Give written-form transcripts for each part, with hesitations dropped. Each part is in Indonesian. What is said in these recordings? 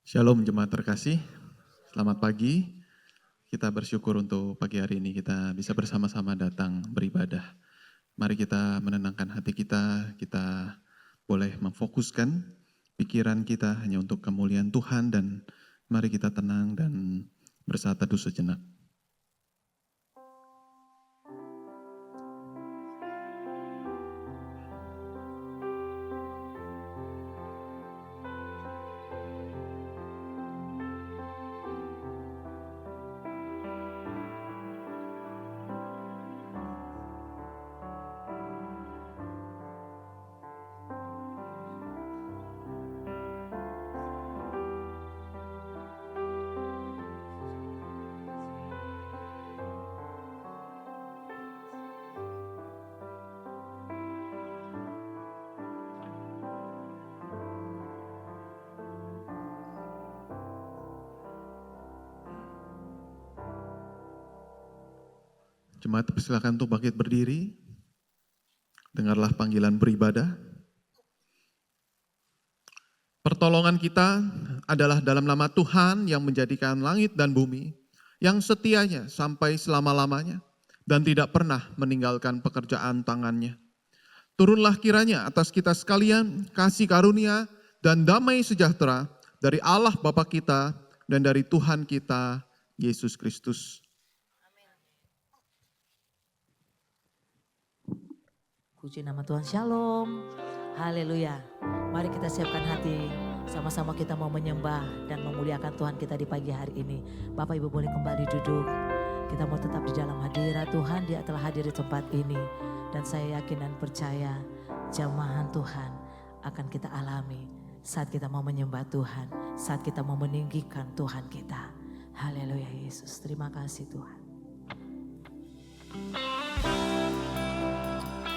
Shalom jemaat terkasih, selamat pagi. Kita bersyukur untuk pagi hari ini kita bisa bersama-sama datang beribadah. Mari kita menenangkan hati kita boleh memfokuskan pikiran kita hanya untuk kemuliaan Tuhan dan mari kita tenang dan bersaat teduh sejenak. Jemaat persilakan untuk bangkit berdiri. Dengarlah panggilan beribadah. Pertolongan kita adalah dalam nama Tuhan yang menjadikan langit dan bumi, yang setianya sampai selama-lamanya dan tidak pernah meninggalkan pekerjaan tangannya. Turunlah kiranya atas kita sekalian kasih karunia dan damai sejahtera dari Allah Bapa kita dan dari Tuhan kita Yesus Kristus. Puji nama Tuhan, shalom, haleluya. Mari kita siapkan hati, sama-sama kita mau menyembah dan memuliakan Tuhan kita di pagi hari ini. Bapak Ibu boleh kembali duduk, kita mau tetap di dalam hadirat Tuhan, Dia telah hadir di tempat ini. Dan saya yakin dan percaya jamahan Tuhan akan kita alami saat kita mau menyembah Tuhan, saat kita mau meninggikan Tuhan kita. Haleluya Yesus, terima kasih Tuhan.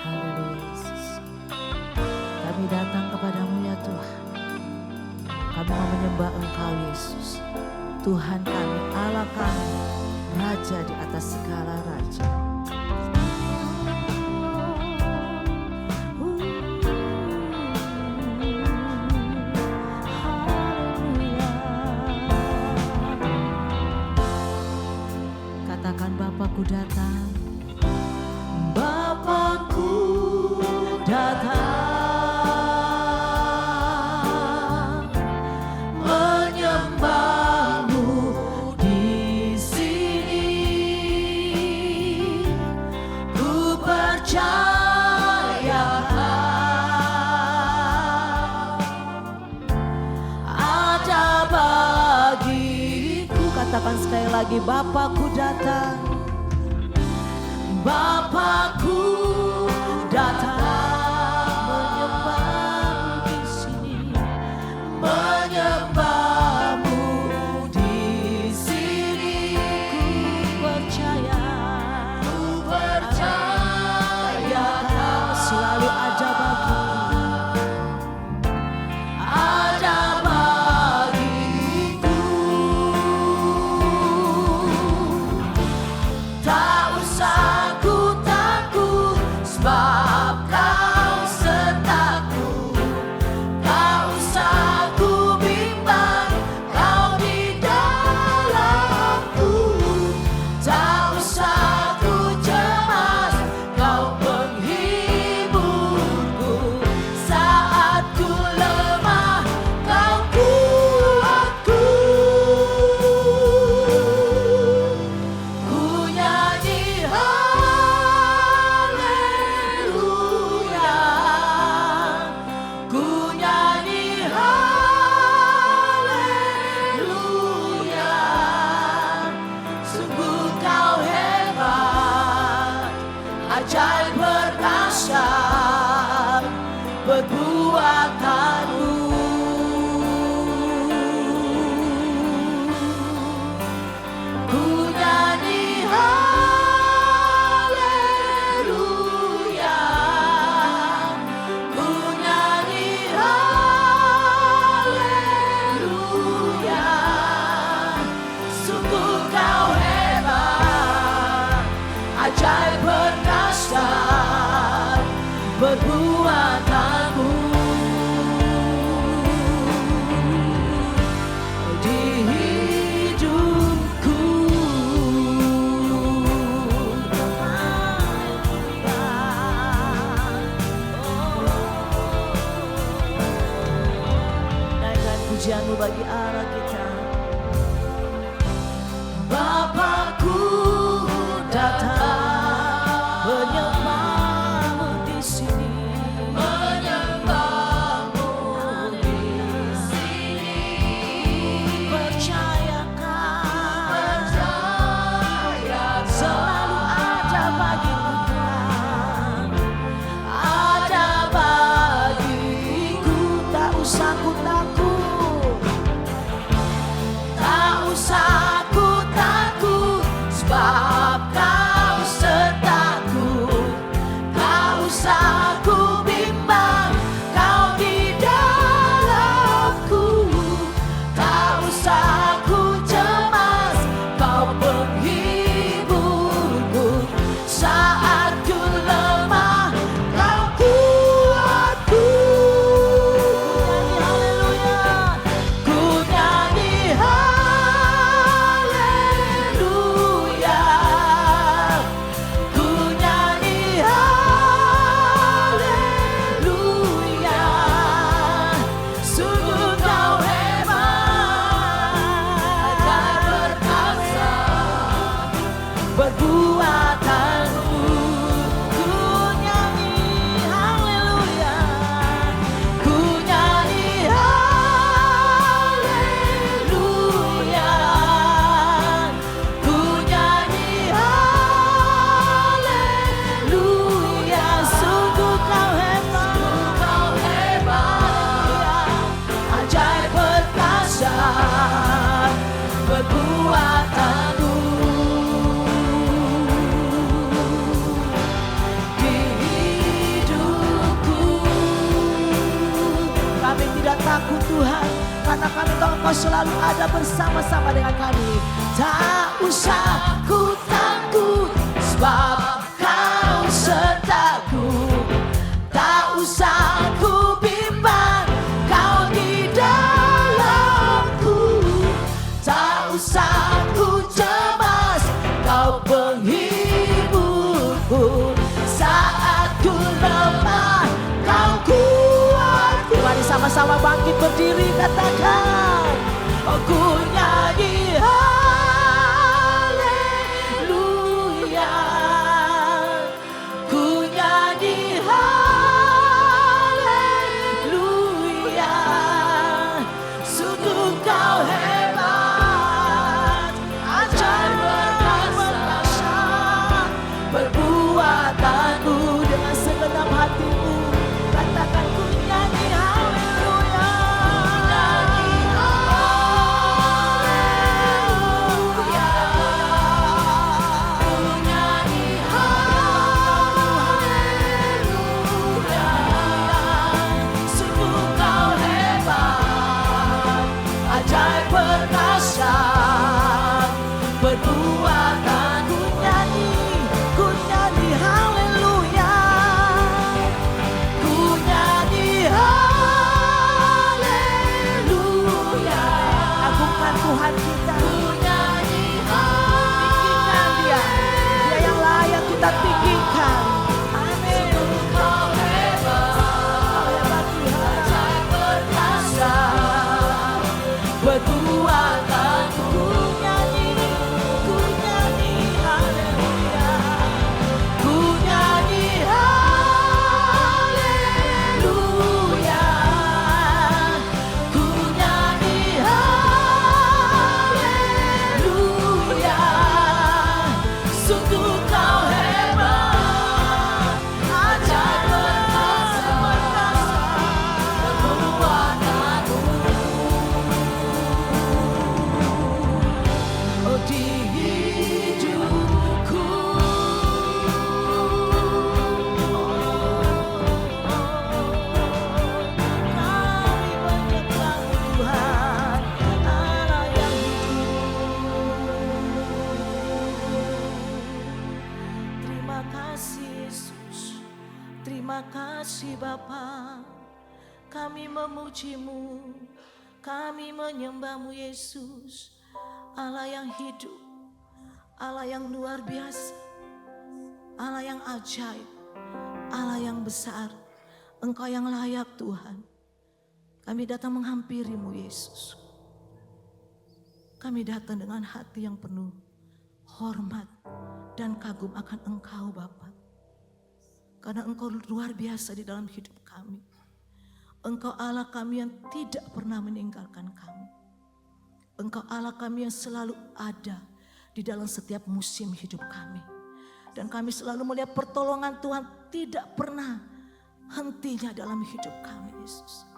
Haleluya Yesus. Kami datang kepadamu ya Tuhan. Kami mau menyembah Engkau Yesus. Tuhan kami, Allah kami, Raja di atas segala raja. Katakan Bapakku datang. Bapakku datang menyembahmu di sini. Ku percaya ada bagiku. Katakan sekali lagi, Bapakku datang. Bapakku datang menyembahmu di sini, menyembahmu di sini. Ku percaya Kau selalu ada bagiku. Tak usah sebab Kau sertaku, tak usah ku bimbang, Kau di dalamku, tak usah ku cemas, Kau penghiburku. Saat ku lemah, Kau kuatku. Ku nyanyi ajaib berdahsyat perbuatanmu. Ku nyanyi haleluya, ku nyanyi haleluya. Sungguh Kau hebat, ajaib berdahsyat perbuatanmu. kemuliaan-Mu bagi Allah kita. Bapakku datang menyembah-Mu di sini. Selalu ada bagiku Tuhan, ada bagiku. Tak usah ku takut, tak usah ku takut, sebab Kau sertaku. Tak usah ku bimbang, Kau di dalamku. Tak usah ku cemas, Kau penghiburku. Saat ku lemah, Kau kuatku. Ku nyanyi haleluya, ku nyanyi haleluya. Sungguh Kau hebat dan perkasa perbuatanmu. Ku nyanyi haleluya, ku nyanyi haleluya, ku nyanyi haleluya. Sungguh Kau hebat, ajaib perkasa perbuatanmu. Di hidupku kami tidak takut Tuhan, karena kami tahu Engkau selalu ada bersama-sama dengan kami. Tak usah ku takut, sebab Kau sertaku. Tak usah ku bimbang, Kau di dalamku. Tak usah ku cemas, Kau penghiburku. Saat ku lemah, Kau kuatku. Mari sama-sama bangkit berdiri, katakan, oh, ku nyanyi haleluya, ku nyanyi haleluya. Sungguh Kau hebat, ajaib perkasa perbuatanmu. Dengan segenap hatimu katakan, ku nyanyi haleluya, kasih Bapa, kami memuji-Mu, kami menyembah-Mu Yesus, Allah yang hidup, Allah yang luar biasa, Allah yang ajaib, Allah yang besar. Engkau yang layak Tuhan. Kami datang menghampiri-Mu Yesus. Kami datang dengan hati yang penuh hormat dan kagum akan Engkau Bapa. Karena Engkau luar biasa di dalam hidup kami. Engkau Allah kami yang tidak pernah meninggalkan kami. Engkau Allah kami yang selalu ada di dalam setiap musim hidup kami. Dan kami selalu melihat pertolongan Tuhan tidak pernah hentinya dalam hidup kami Yesus.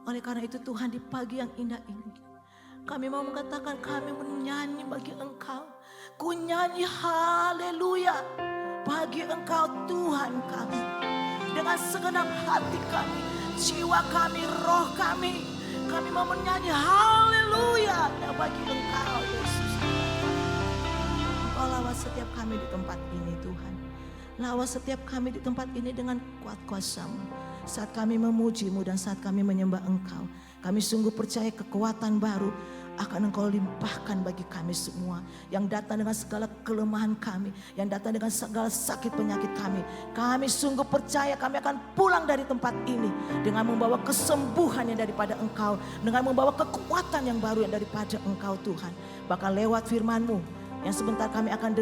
Oleh karena itu Tuhan, di pagi yang indah ini kami mau mengatakan kami menyanyi bagi Engkau. Ku nyanyi haleluya bagi Engkau Tuhan kami. Dengan segenap hati kami, jiwa kami, roh kami. Kami mau menyanyi haleluya bagi Engkau Yesus. Engkau lawas setiap kami di tempat ini Tuhan. Lawas setiap kami di tempat ini dengan kuat kuasa-Mu. Saat kami memuji-Mu dan saat kami menyembah Engkau, kami sungguh percaya kekuatan baru akan Engkau limpahkan bagi kami semua. Yang datang dengan segala kelemahan kami, yang datang dengan segala sakit penyakit kami. Kami sungguh percaya kami akan pulang dari tempat ini dengan membawa kesembuhan yang daripada Engkau, dengan membawa kekuatan yang baru yang daripada Engkau Tuhan. Bahkan lewat firman-Mu yang sebentar kami akan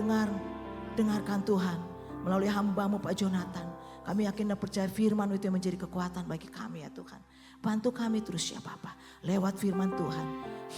dengarkan Tuhan melalui hamba-Mu Pak Jonathan. Kami yakin dan percaya firman itu yang menjadi kekuatan bagi kami ya Tuhan. Bantu kami terus ya Bapa. Lewat firman Tuhan,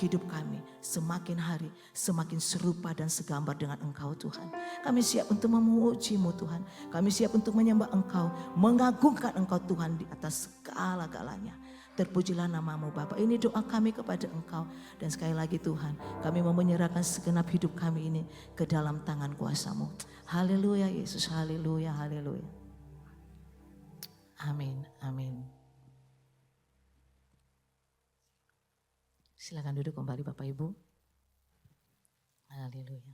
hidup kami semakin hari semakin serupa dan segambar dengan Engkau Tuhan. Kami siap untuk memuji-Mu Tuhan. Kami siap untuk menyembah Engkau, mengagungkan Engkau Tuhan di atas segala-galanya. Terpujilah nama-Mu Bapa. Ini doa kami kepada Engkau. Dan sekali lagi Tuhan, kami mau menyerahkan segenap hidup kami ini ke dalam tangan kuasa-Mu. Haleluya Yesus, haleluya, haleluya. Amin, amin. Silakan duduk kembali Bapak Ibu. Haleluya.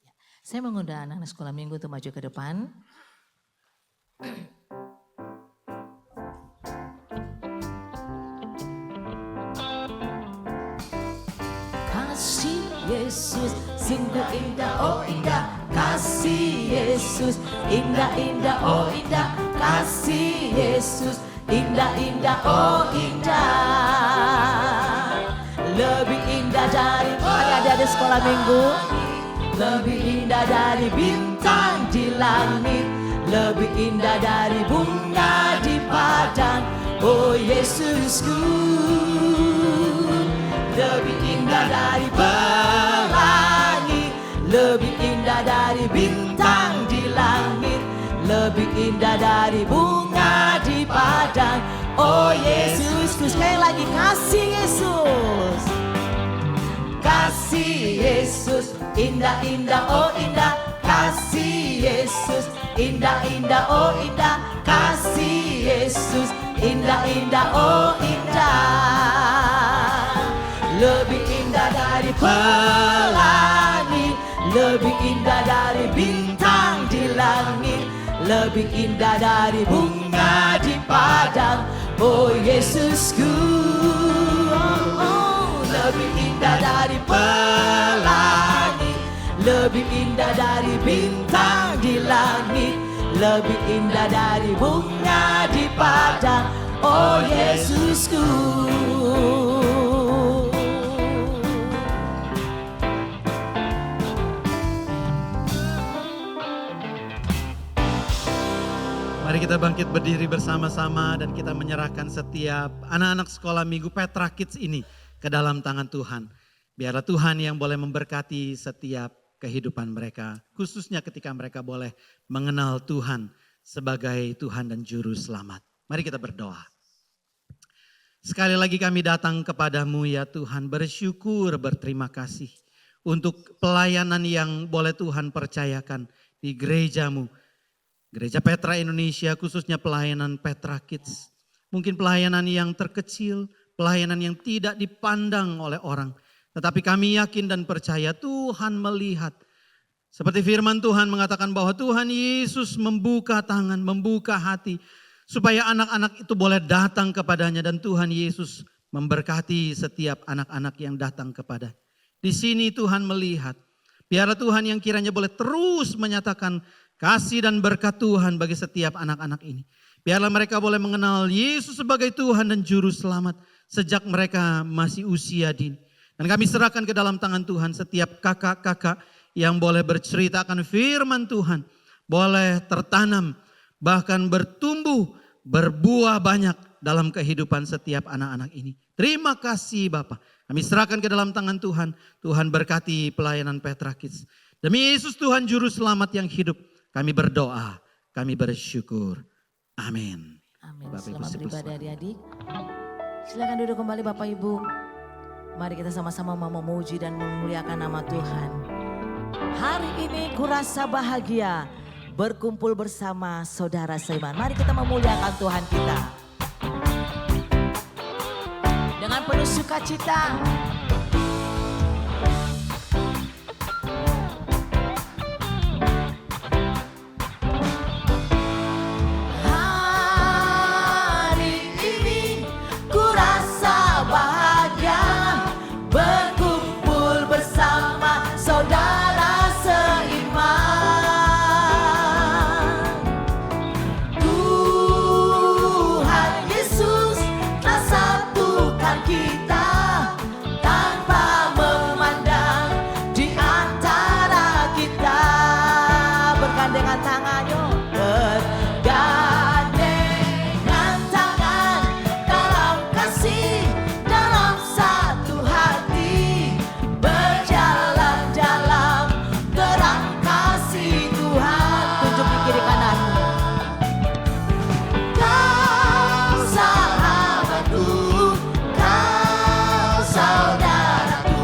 Ya. Saya mengundang anak-anak sekolah minggu untuk maju ke depan. Kasih Yesus sungguh indah, oh indah. Kasih Yesus indah-indah, oh indah. Kasih Yesus indah-indah, oh indah. Lebih indah dari ada sekolah minggu. Lebih indah dari bintang di langit. Lebih indah dari bunga di padang, oh Yesusku. Lebih indah dari pelangi. Lebih indah dari bintang di langit. Lebih indah dari bunga di padang, oh Yesusku. Sekali lagi, kasih Yesus. Kasih Yesus indah-indah, oh indah. Kasih Yesus indah-indah, oh indah. Kasih Yesus indah-indah, oh indah. Lebih indah dari pelangi. Lebih indah dari bintang di langit. Lebih indah dari bunga di padang, oh Yesusku. Lebih indah dari pelangi. Lebih indah dari bintang di langit. Lebih indah dari bunga di padang, oh Yesusku. Mari kita bangkit berdiri bersama-sama dan kita menyerahkan setiap anak-anak sekolah minggu Petra Kids ini ke dalam tangan Tuhan. Biarlah Tuhan yang boleh memberkati setiap kehidupan mereka. Khususnya ketika mereka boleh mengenal Tuhan sebagai Tuhan dan Juru Selamat. Mari kita berdoa. Sekali lagi kami datang kepadamu ya Tuhan, bersyukur, berterima kasih untuk pelayanan yang boleh Tuhan percayakan di gerejamu. Gereja Petra Indonesia, khususnya pelayanan Petra Kids. Mungkin pelayanan yang terkecil, pelayanan yang tidak dipandang oleh orang. Tetapi kami yakin dan percaya Tuhan melihat. Seperti firman Tuhan mengatakan bahwa Tuhan Yesus membuka tangan, membuka hati. Supaya anak-anak itu boleh datang kepadanya dan Tuhan Yesus memberkati setiap anak-anak yang datang kepada. Di sini Tuhan melihat. Biarlah Tuhan yang kiranya boleh terus menyatakan kasih dan berkat Tuhan bagi setiap anak-anak ini. Biarlah mereka boleh mengenal Yesus sebagai Tuhan dan Juru Selamat sejak mereka masih usia dini. Dan kami serahkan ke dalam tangan Tuhan setiap kakak-kakak yang boleh bercerita akan firman Tuhan. Boleh tertanam, bahkan bertumbuh, berbuah banyak dalam kehidupan setiap anak-anak ini. Terima kasih Bapak. Kami serahkan ke dalam tangan Tuhan. Tuhan berkati pelayanan Petra Kids. Demi Yesus Tuhan Juru Selamat yang hidup, kami berdoa, kami bersyukur. Amin. Amin. Bapak, Ibu, Selamat sebut beribadah selamat. adik-adik. Silakan duduk kembali Bapak Ibu. Mari kita sama-sama mau memuji dan memuliakan nama Tuhan. Hari ini kurasa bahagia berkumpul bersama saudara seiman. Mari kita memuliakan Tuhan kita. Dengan penuh sukacita. Hari ini kurasa bahagia berkumpul bersama saudara seiman. Tuhan Yesus telah satukan kita tanpa memandang di antara kita. Bergandengan tangan yuk. Bergandengan tangan dalam kasih, dalam satu hati, berjalan dalam terang kasih Tuhan. Tunjuk di kiri kananmu. Kau sahabatku, kau saudaraku,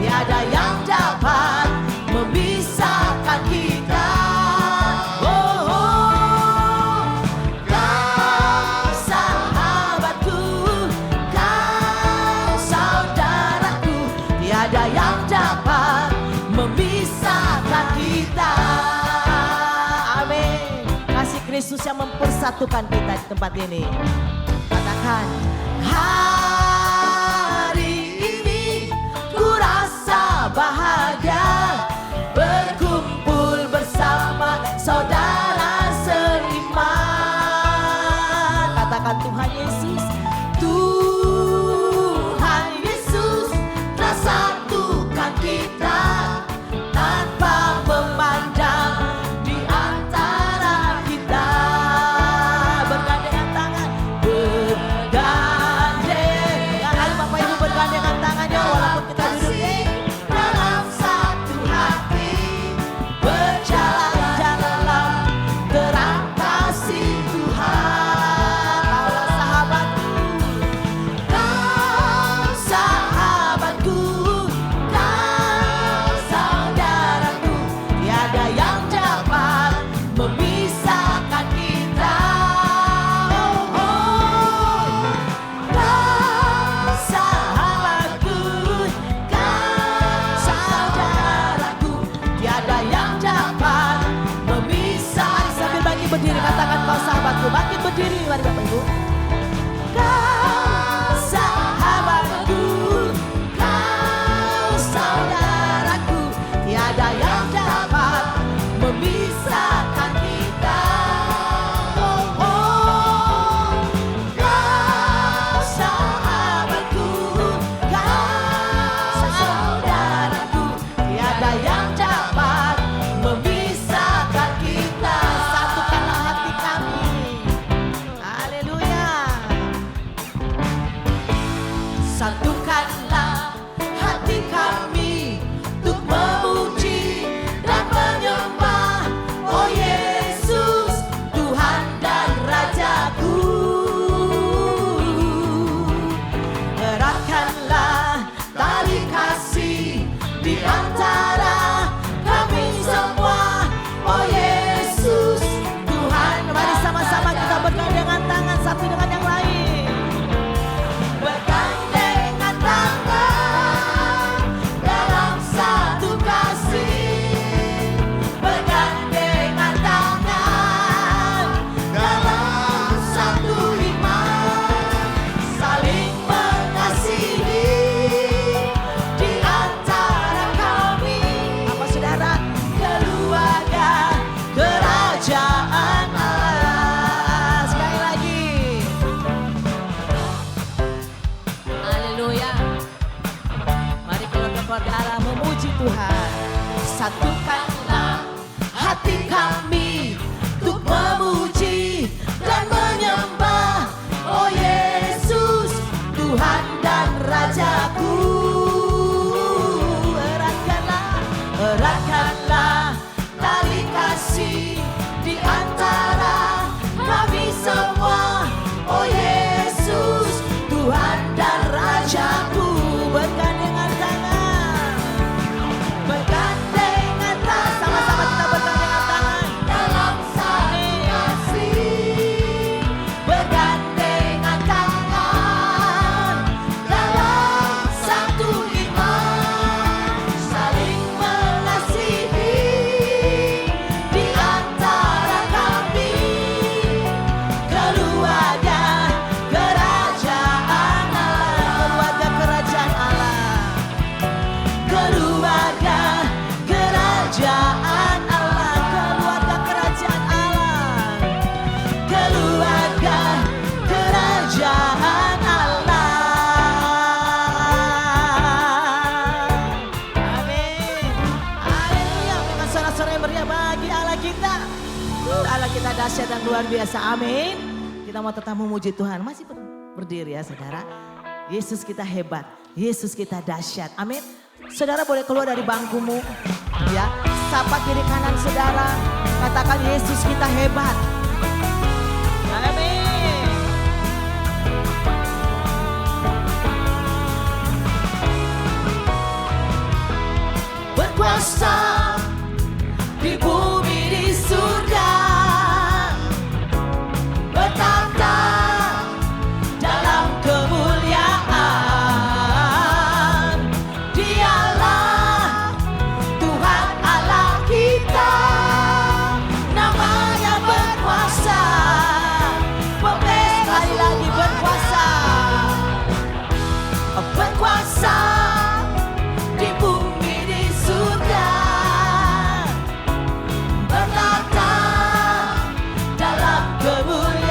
tiada yang dapat memisahkan kita. Oh, oh. Kau sahabatku, kau saudaraku, tiada yang dapat memisahkan kita. Amin. Kasih Kristus yang mempersatukan kita di tempat ini. Katakan, hari ini kurasa bahagia berkumpul bersama saudara seiman. Katakan Tuhan Yesus. Tuhan Yesus telah satukan kita tanpa memandang di antara kita. Bergandengan tangan, bergandengan. Ayo Bapak Ibu bergandengan tangannya walaupun kita duduk dalam satu hati, berjalan dalam terang kasih Tuhan. Kau sahabatku, kau saudaraku, tiada yang dapat memisahkan kita. Oh, oh. Kau sahabatku, kau saudaraku, tiada yang dapat memisahkan. Sambil bangkit berdiri, katakan kau sahabatku. Bangkit berdiri, mari Bapak Ibu. Kau sahabatku, kau saudaraku, tiada yang dapat memisahkan kita. Oh, oh. Kau sahabatku, kau saudaraku, tiada yang dapat memisahkan kita. Satukanlah hati kami. Haleluya. Satukanlah hati kami untuk memuji dan menyembah, oh Yesus, Tuhan dan Rajaku. Eratkanlah tali kasih di antara kami semua, oh Yesus, Tuhan. Mari sama-sama kita bergandengan tangan satu dengan yang lain. Bergandengan satukanlah hati kami untuk memuji dan menyembah, oh Yesus, Tuhan dan Rajaku. Eratkanlah tali kasih di antara kami semua, oh Yesus, Tuhan dan Rajaku. Bergandengan tangan, bergandengan tangan, sama-sama kita bergandengan tangan dalam satu kasih. Bergandengan tangan dalam satu iman, saling mengasihi di antara kami, keluarga kerajaan Allah, keluarga kerajaan Allah, keluarga kerajaan Allah, keluarga kerajaan Allah. Amin. Haleluya. Dengan suara-suara yang meriah bagi Allah kita. Allah kita dahsyat dan luar biasa. Amin. Kita mau tetap memuji Tuhan. Masih berdiri ya saudara. Yesus kita hebat. Yesus kita dahsyat. Amin. Saudara boleh keluar dari bangkumu. Ya. Sapa kiri kanan saudara. Katakan Yesus kita hebat. Amin. Berkuasa di bumi di surga, bertata dalam kemuliaan. Dialah Tuhan Allah kita, namanya berkuasa, sekali lagi berkuasa, berkuasa di bumi di surga, bertata dalam kemuliaan.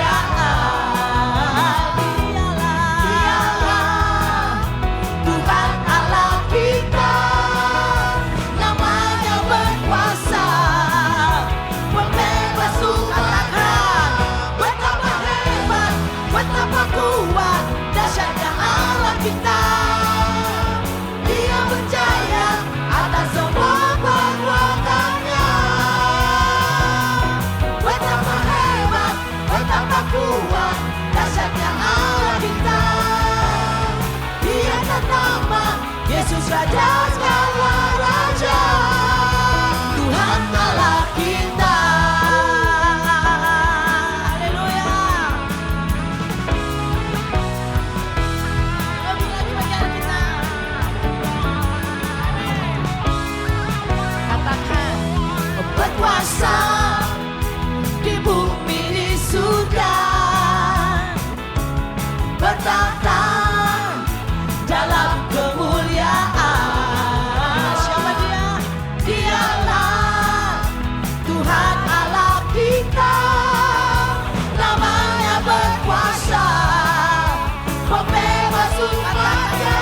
Dialah Tuhan Allah kita, namanya berkuasa, pembebas katakan betapa hebat, betapa kuat, dahsyatnya Allah kita. Dia berjaya atas semua perbuatannya. Betapa hebat, betapa kuat, dahsyatnya Allah kita. Dia ternama Yesus Raja segala raja, Tuhan Allah kita. Haleluya. Lebih lagi bagian kita. Katakan berkuasa di bumi di surga, bertata dalam kemuliaan. Siapa dia? Dialah Tuhan Allah kita, namanya berkuasa, pembebas umatnya.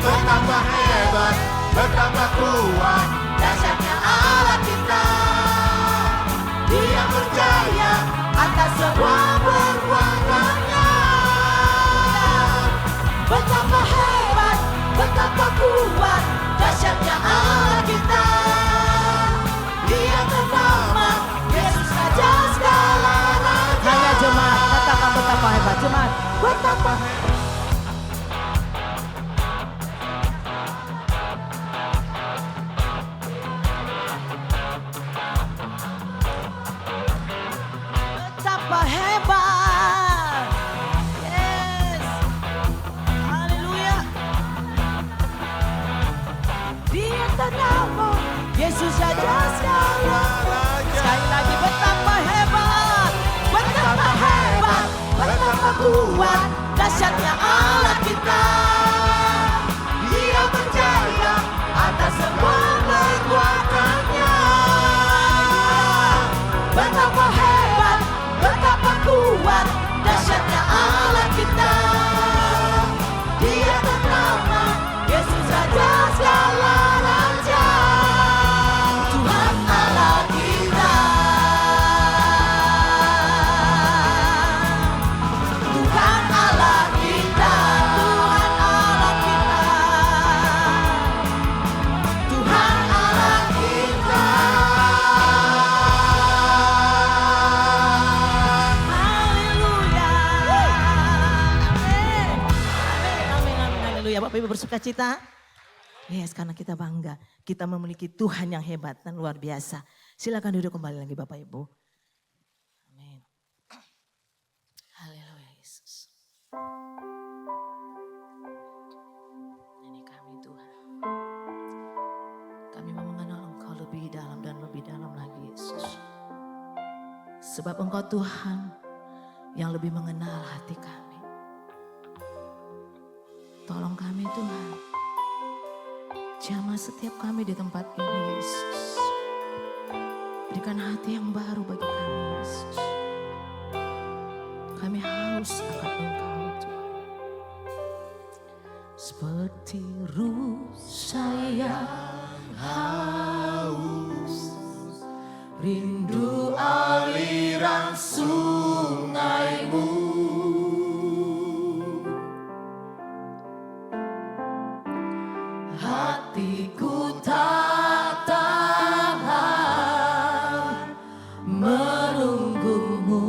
Betapa hebat, betapa kuat, Dahsyatnya Allah kita. Dia berjaya atas semua perbuatannya. Betapa hebat, betapa kuat, dahsyatnya Allah kita. Dia ternama Yesus Raja segala raja. Hanya jemaat katakan betapa hebat, jemaat. Betapa hebat. Betapa hebat. Yes. Haleluya. Dia ternama Yesus Raja segala. Sekali lagi betapa hebat, betapa hebat, betapa kuat, dahsyatnya Allah kita. Dia berjaya atas semua perbuatannya. Betapa hebat, betapa kuat, dahsyatnya Allah kita. Dia ternama Yesus Raja segala raja. Bapak Ibu bersuka cita? Yes, karena kita bangga. Kita memiliki Tuhan yang hebat dan luar biasa. Silakan duduk kembali lagi Bapak Ibu. Amin. Haleluya Yesus. Ini kami Tuhan. Kami mau mengenal Engkau lebih dalam dan lebih dalam lagi Yesus. Sebab Engkau Tuhan yang lebih mengenal hati kami. Tolong kami Tuhan. Jamah setiap kami di tempat ini Yesus. Berikan hati yang baru bagi kami Yesus. Kami haus akan Engkau Tuhan. Seperti rusa yang haus, rindu aliran sungai-Mu. Hatiku tak tahan menunggu-Mu.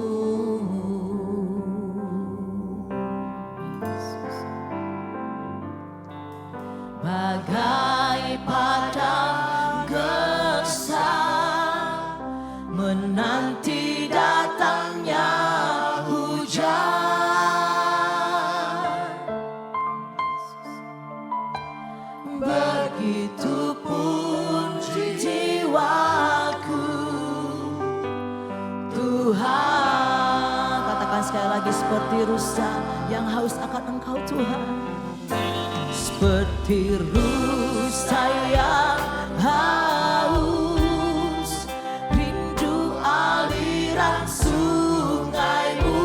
Bagai padang gersang menanti datangnya hujan. Begitupun jiwaku Tuhan. Katakan sekali lagi, seperti rusa yang haus akan Engkau Tuhan. Seperti rusa yang haus, rindu aliran sungai-Mu.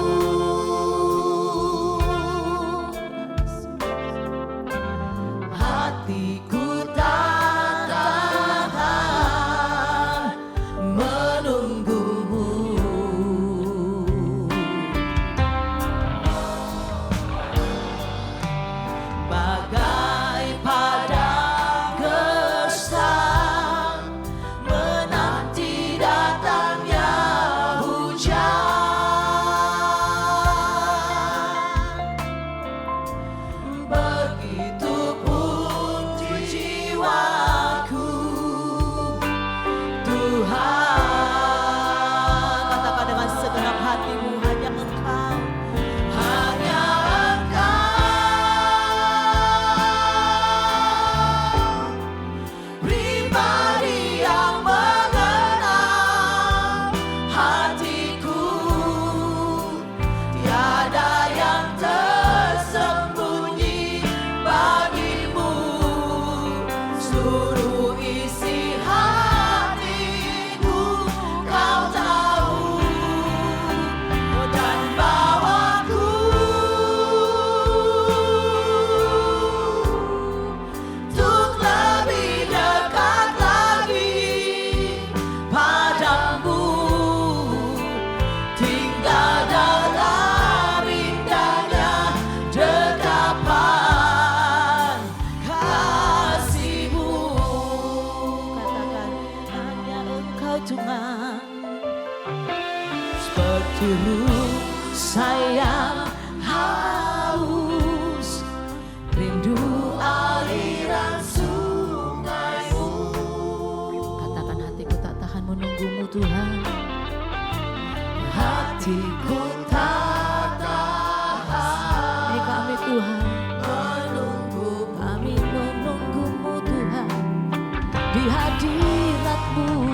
Hatiku tak tahan menunggu-Mu. Bagai padang gersang menanti datangnya hujan. Begitupun jiwaku Tuhan. Katakan dengan segenap hatimu, hanya Engkau, hanya pribadi yang mengenal hatiku. Tiada yang tersembunyi bagimu. Seluruh isi hatiku Kau tahu. Dan bawaku untuk lebih dekat lagi padamu, tinggal dalam indahnya dekapan kasih-Mu. Katakan, hanya Engkau Tuhan. Seperti rusa yang haus, rindu aliran sungai-Mu. Katakan, hatiku tak tahan menunggu-Mu Tuhan. Hatiku tak tahan. Ini kami Tuhan menunggu. Kami menunggu-Mu Tuhan di hadirat-Mu.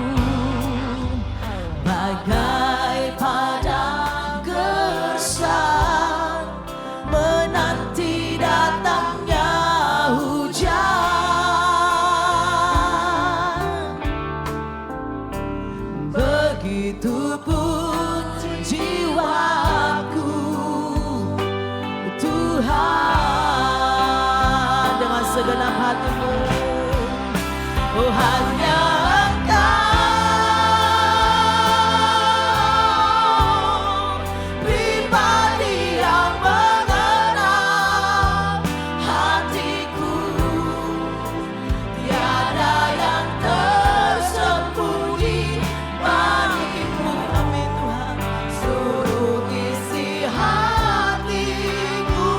Bagai padang gersang menanti datangnya hujan. Begitupun jiwaku Tuhan. Dengan segenap hatimu, oh hanya Engkau, pribadi yang mengenal hatiku. Tiada yang tersembunyi bagimu. Amin Tuhan. Seluruh isi hatiku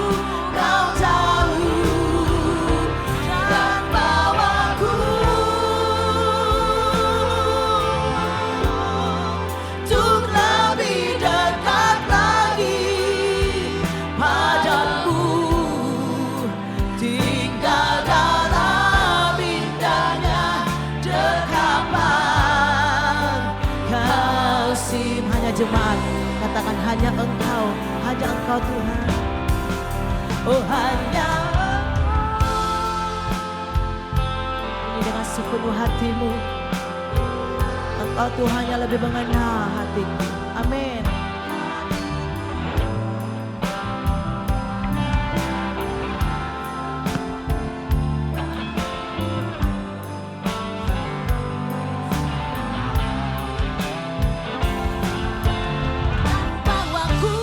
Kau tahu. Engkau Tuhan. Oh hanya ini dengan sepenuh hatimu. Engkau Tuhan yang lebih mengenal hatiku. Amin. Bawaku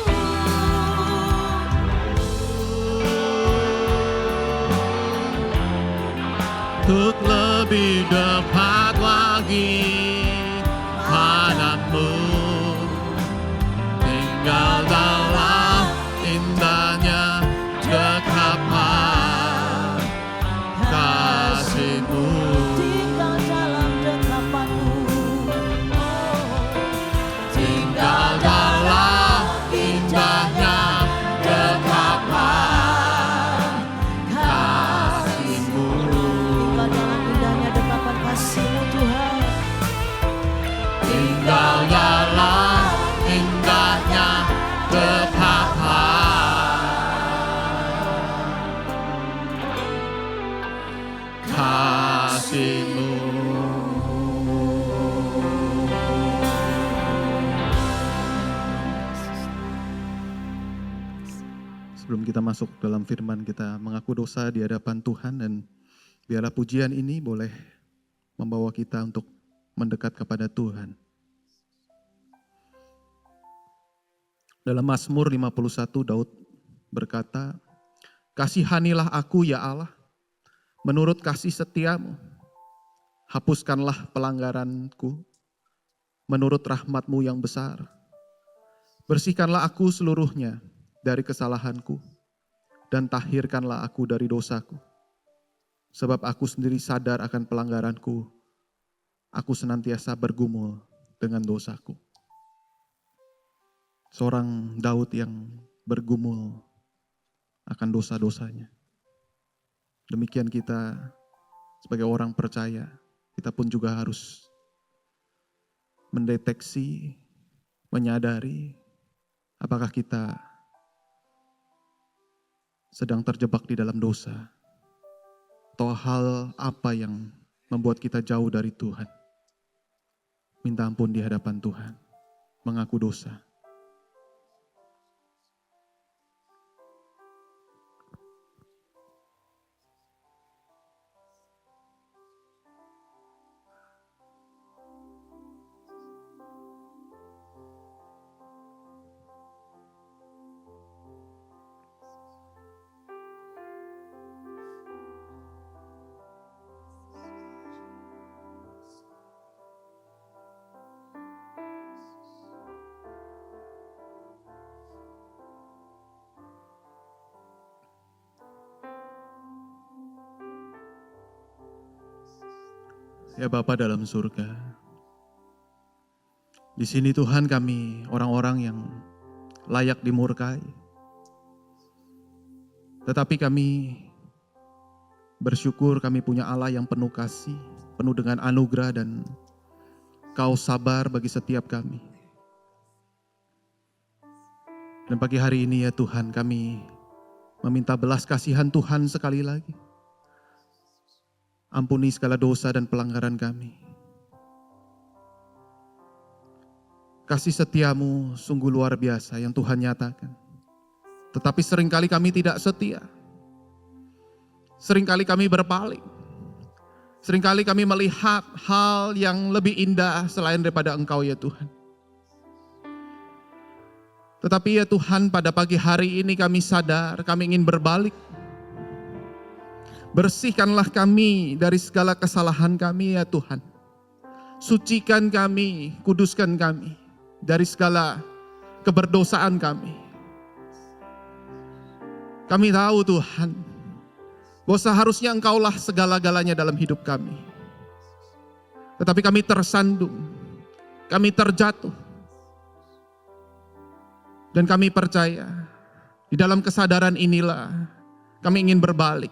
untuk lebih dekat lagi padamu, tinggal dalam indahnya dekapan kasih-Mu. tinggal dalam dekapan-Mu. Tinggal dalam indahnya dekapan kasih-Mu. Tinggal dalam indahnya dekapan kasih-Mu Tuhan. Tinggal dalam indahnya dekapan kasih-Mu. Sebelum kita masuk dalam firman, kita mengaku dosa di hadapan Tuhan, dan biarlah pujian ini boleh membawa kita untuk mendekat kepada Tuhan. Dalam Mazmur 51, Daud berkata, "Kasihanilah aku ya Allah, menurut kasih setiamu. Hapuskanlah pelanggaranku, menurut rahmat-Mu yang besar. Bersihkanlah aku seluruhnya dari kesalahanku, dan tahirkanlah aku dari dosaku. Sebab aku sendiri sadar akan pelanggaranku, aku senantiasa bergumul dengan dosaku." Seorang Daud yang bergumul akan dosa-dosanya. Demikian kita sebagai orang percaya, kita pun juga harus mendeteksi, menyadari apakah kita sedang terjebak di dalam dosa, atau hal apa yang membuat kita jauh dari Tuhan. Minta ampun di hadapan Tuhan, mengaku dosa. Ya Bapa dalam surga, di sini Tuhan kami orang-orang yang layak dimurkai. Tetapi kami bersyukur kami punya Allah yang penuh kasih, penuh dengan anugerah, dan Kau sabar bagi setiap kami. Dan pagi hari ini ya Tuhan, kami meminta belas kasihan Tuhan sekali lagi. Ampuni segala dosa dan pelanggaran kami. Kasih setiamu sungguh luar biasa yang Tuhan nyatakan. Tetapi seringkali kami tidak setia. Seringkali kami berpaling. Seringkali kami melihat hal yang lebih indah selain daripada Engkau ya Tuhan. Tetapi ya Tuhan, pada pagi hari ini kami sadar kami ingin berbalik. Bersihkanlah kami dari segala kesalahan kami ya Tuhan. Sucikan kami, kuduskan kami dari segala keberdosaan kami. Kami tahu Tuhan, bahwa seharusnya Engkaulah segala-galanya dalam hidup kami. Tetapi kami tersandung, kami terjatuh. Dan kami percaya, di dalam kesadaran inilah kami ingin berbalik.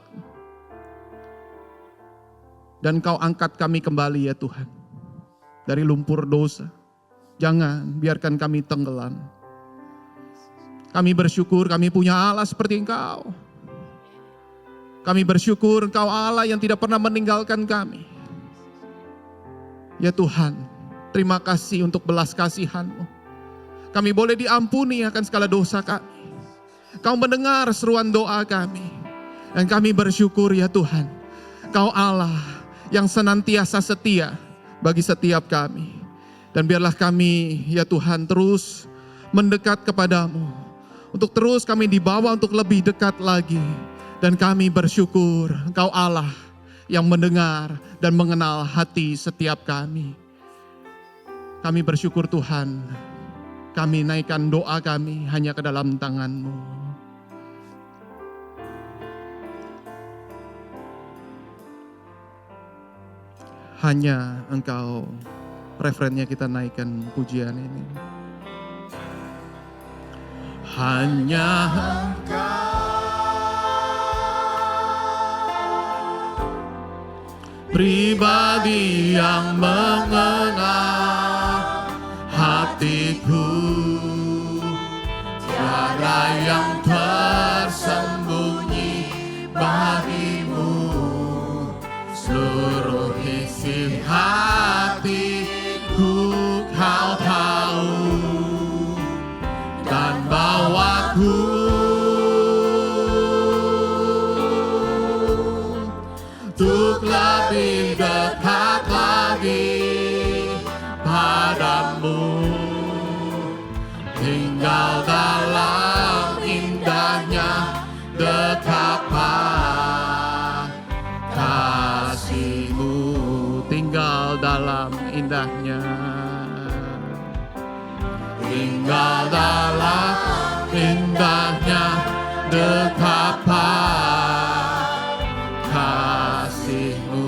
Dan Kau angkat kami kembali ya Tuhan, dari lumpur dosa. Jangan biarkan kami tenggelam. Kami bersyukur kami punya Allah seperti Engkau. Kami bersyukur Engkau Allah yang tidak pernah meninggalkan kami. Ya Tuhan, terima kasih untuk belas kasihan-Mu. Kami boleh diampuni akan segala dosa kami. Kau mendengar seruan doa kami. Dan kami bersyukur ya Tuhan, Kau Allah yang senantiasa setia bagi setiap kami. Dan biarlah kami ya Tuhan terus mendekat kepadamu. Untuk terus kami dibawa untuk lebih dekat lagi. Dan kami bersyukur Engkau Allah yang mendengar dan mengenal hati setiap kami. Kami bersyukur Tuhan, kami naikkan doa kami hanya ke dalam tangan-Mu. Hanya Engkau, referennya kita naikkan pujian ini. Hanya pribadi yang mengenal hatiku, tiada yang tersembunyi bagimu. Seluruh isi hatiku Kau tahu, dan bawaku untuk lebih dekat lagi padamu, tinggal dalam indahnya dekapa kasih-Mu, tinggal dalam indahnya, tinggal dalam indahnya dekapa kasih-Mu.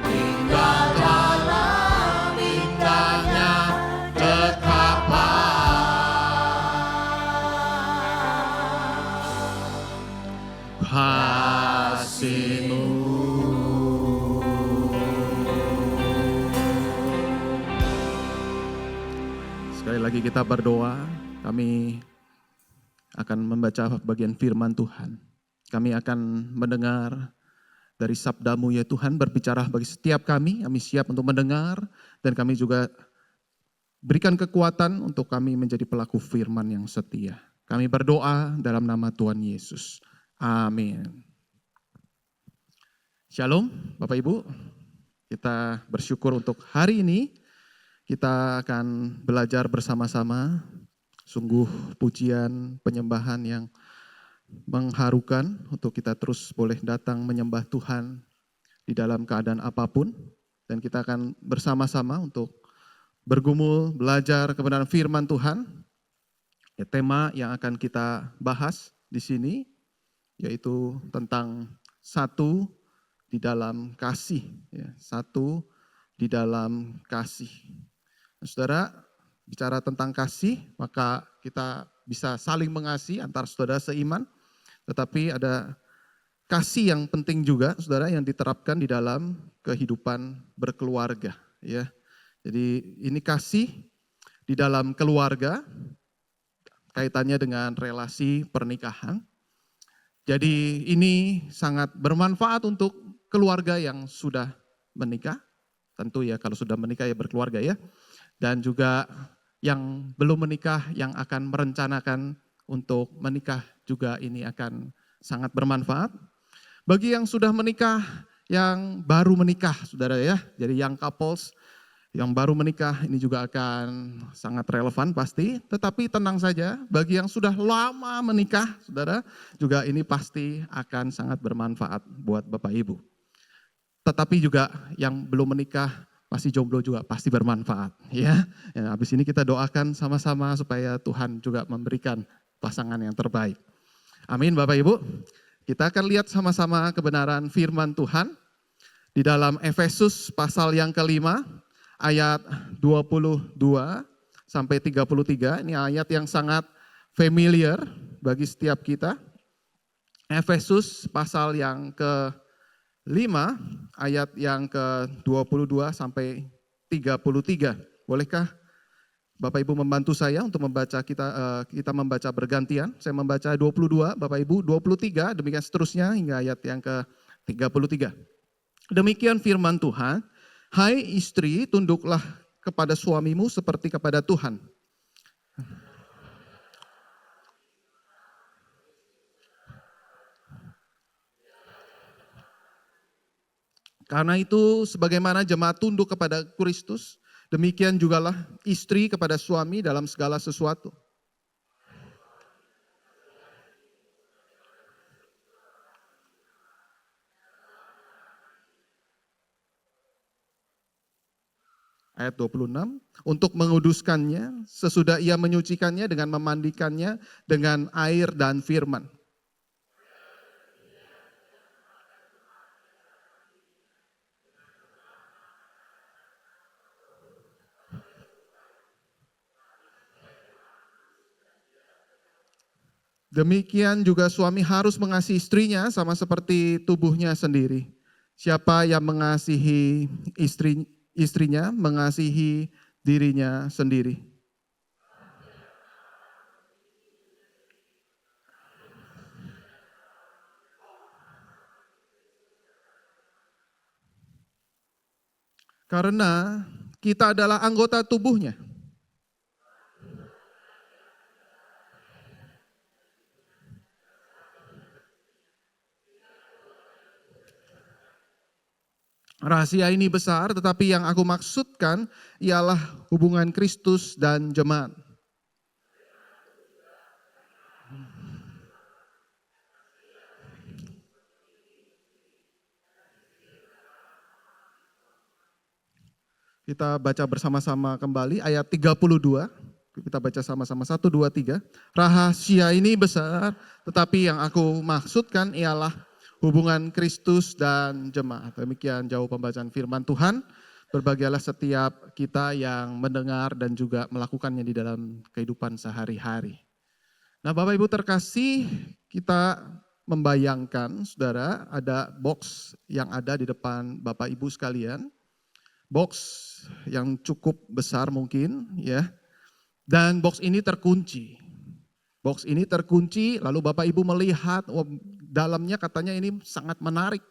Tinggal dalam indahnya dekapa kasih-Mu. Sekali lagi kita berdoa, kami akan membaca bagian firman Tuhan. Kami akan mendengar dari sabda-Mu ya Tuhan, berbicara bagi setiap kami siap untuk mendengar, dan kami juga berikan kekuatan untuk kami menjadi pelaku firman yang setia. Kami berdoa dalam nama Tuhan Yesus. Amin. Shalom Bapak Ibu, kita bersyukur untuk hari ini kita akan belajar bersama-sama. Sungguh pujian penyembahan yang mengharukan untuk kita terus boleh datang menyembah Tuhan di dalam keadaan apapun. Dan kita akan bersama-sama untuk bergumul, belajar kebenaran firman Tuhan. Ya, tema yang akan kita bahas di sini yaitu tentang satu di dalam kasih. Ya, satu di dalam kasih. Nah, saudara, bicara tentang kasih, maka kita bisa saling mengasihi antar saudara seiman. Tetapi ada kasih yang penting juga, saudara, yang diterapkan di dalam kehidupan berkeluarga. Ya, jadi ini kasih di dalam keluarga, kaitannya dengan relasi pernikahan. Jadi ini sangat bermanfaat untuk keluarga yang sudah menikah. Tentu ya kalau sudah menikah ya berkeluarga ya. Dan juga yang belum menikah, yang akan merencanakan untuk menikah juga ini akan sangat bermanfaat. Bagi yang sudah menikah, yang baru menikah, saudara ya, jadi young couples yang baru menikah ini juga akan sangat relevan pasti. Tetapi tenang saja, bagi yang sudah lama menikah, saudara, juga ini pasti akan sangat bermanfaat buat Bapak Ibu. Tetapi juga yang belum menikah, masih jomblo juga pasti bermanfaat ya. Habis ini kita doakan sama-sama supaya Tuhan juga memberikan pasangan yang terbaik. Amin Bapak Ibu. Kita akan lihat sama-sama kebenaran firman Tuhan di dalam Efesus pasal yang kelima ayat 22 sampai 33. Ini ayat yang sangat familiar bagi setiap kita. Efesus pasal yang ke 5 ayat yang ke-22 sampai 33. Bolehkah Bapak Ibu membantu saya untuk membaca kita membaca bergantian. Saya membaca 22, Bapak Ibu 23, demikian seterusnya hingga ayat yang ke-33. Demikian firman Tuhan, hai istri tunduklah kepada suamimu seperti kepada Tuhan. Karena itu sebagaimana jemaat tunduk kepada Kristus, demikian jugalah istri kepada suami dalam segala sesuatu. Ayat 26, untuk menguduskannya sesudah ia menyucikannya dengan memandikannya dengan air dan firman. Demikian juga suami harus mengasihi istrinya sama seperti tubuhnya sendiri. Siapa yang mengasihi istrinya, mengasihi dirinya sendiri. Karena kita adalah anggota tubuhnya. Rahasia ini besar, tetapi yang aku maksudkan ialah hubungan Kristus dan jemaat. Kita baca bersama-sama kembali ayat 32. Kita baca sama-sama 1, 2, 3. Rahasia ini besar, tetapi yang aku maksudkan ialah hubungan Kristus dan jemaat. Demikian jauh pembacaan firman Tuhan. Berbahagialah setiap kita yang mendengar dan juga melakukannya di dalam kehidupan sehari-hari. Nah Bapak Ibu terkasih, kita membayangkan saudara ada box yang ada di depan Bapak Ibu sekalian. Box yang cukup besar mungkin ya. Dan box ini terkunci. Box ini terkunci, lalu Bapak Ibu melihat dalamnya katanya ini sangat menarik.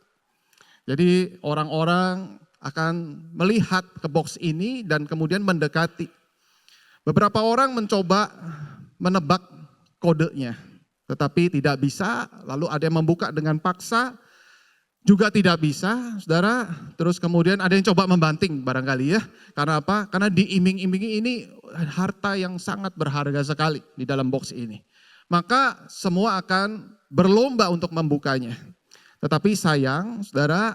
Jadi orang-orang akan melihat ke box ini dan kemudian mendekati. Beberapa orang mencoba menebak kodenya, tetapi tidak bisa. Lalu ada yang membuka dengan paksa, juga tidak bisa, saudara. Terus kemudian ada yang coba membanting barangkali ya. Karena apa? Karena diiming-imingi ini harta yang sangat berharga sekali di dalam box ini. Maka semua akan berlomba untuk membukanya. Tetapi sayang, saudara,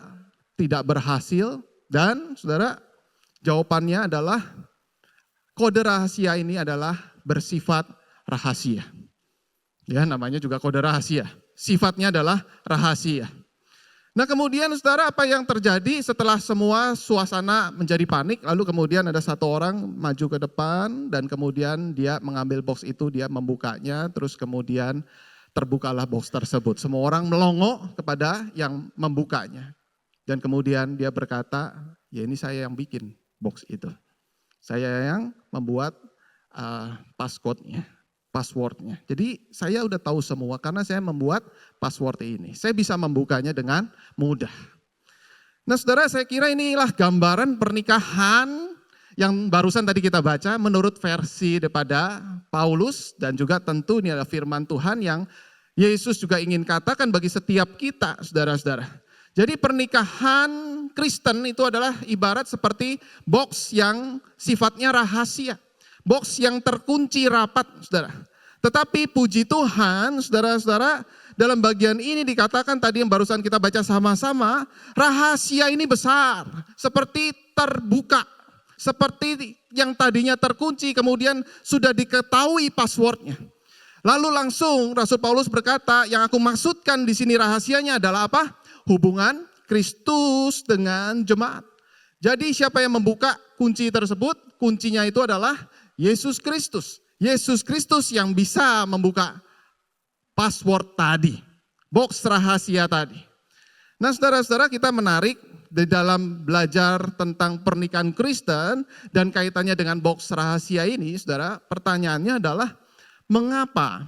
tidak berhasil. Dan saudara, jawabannya adalah kode rahasia ini adalah bersifat rahasia. Ya, namanya juga kode rahasia. Sifatnya adalah rahasia. Nah kemudian saudara, apa yang terjadi setelah semua suasana menjadi panik, lalu kemudian ada satu orang maju ke depan dan kemudian dia mengambil box itu, dia membukanya, terus kemudian terbukalah box tersebut. Semua orang melongo kepada yang membukanya. Dan kemudian dia berkata, ya ini saya yang bikin box itu. Saya yang membuat passwordnya. Jadi saya udah tahu semua karena saya membuat password ini. Saya bisa membukanya dengan mudah. Nah saudara, saya kira inilah gambaran pernikahan yang barusan tadi kita baca menurut versi daripada Paulus. Dan juga tentu ini adalah firman Tuhan yang Yesus juga ingin katakan bagi setiap kita saudara-saudara. Jadi pernikahan Kristen itu adalah ibarat seperti box yang sifatnya rahasia. Box yang terkunci rapat, saudara. Tetapi puji Tuhan, saudara-saudara, dalam bagian ini dikatakan tadi yang barusan kita baca sama-sama, rahasia ini besar, seperti terbuka. Seperti yang tadinya terkunci, kemudian sudah diketahui passwordnya. Lalu langsung Rasul Paulus berkata, yang aku maksudkan di sini rahasianya adalah apa? Hubungan Kristus dengan jemaat. Jadi siapa yang membuka kunci tersebut? Kuncinya itu adalah Yesus Kristus. Yesus Kristus yang bisa membuka password tadi. Box rahasia tadi. Nah saudara-saudara, kita menarik di dalam belajar tentang pernikahan Kristen dan kaitannya dengan box rahasia ini, saudara, pertanyaannya adalah mengapa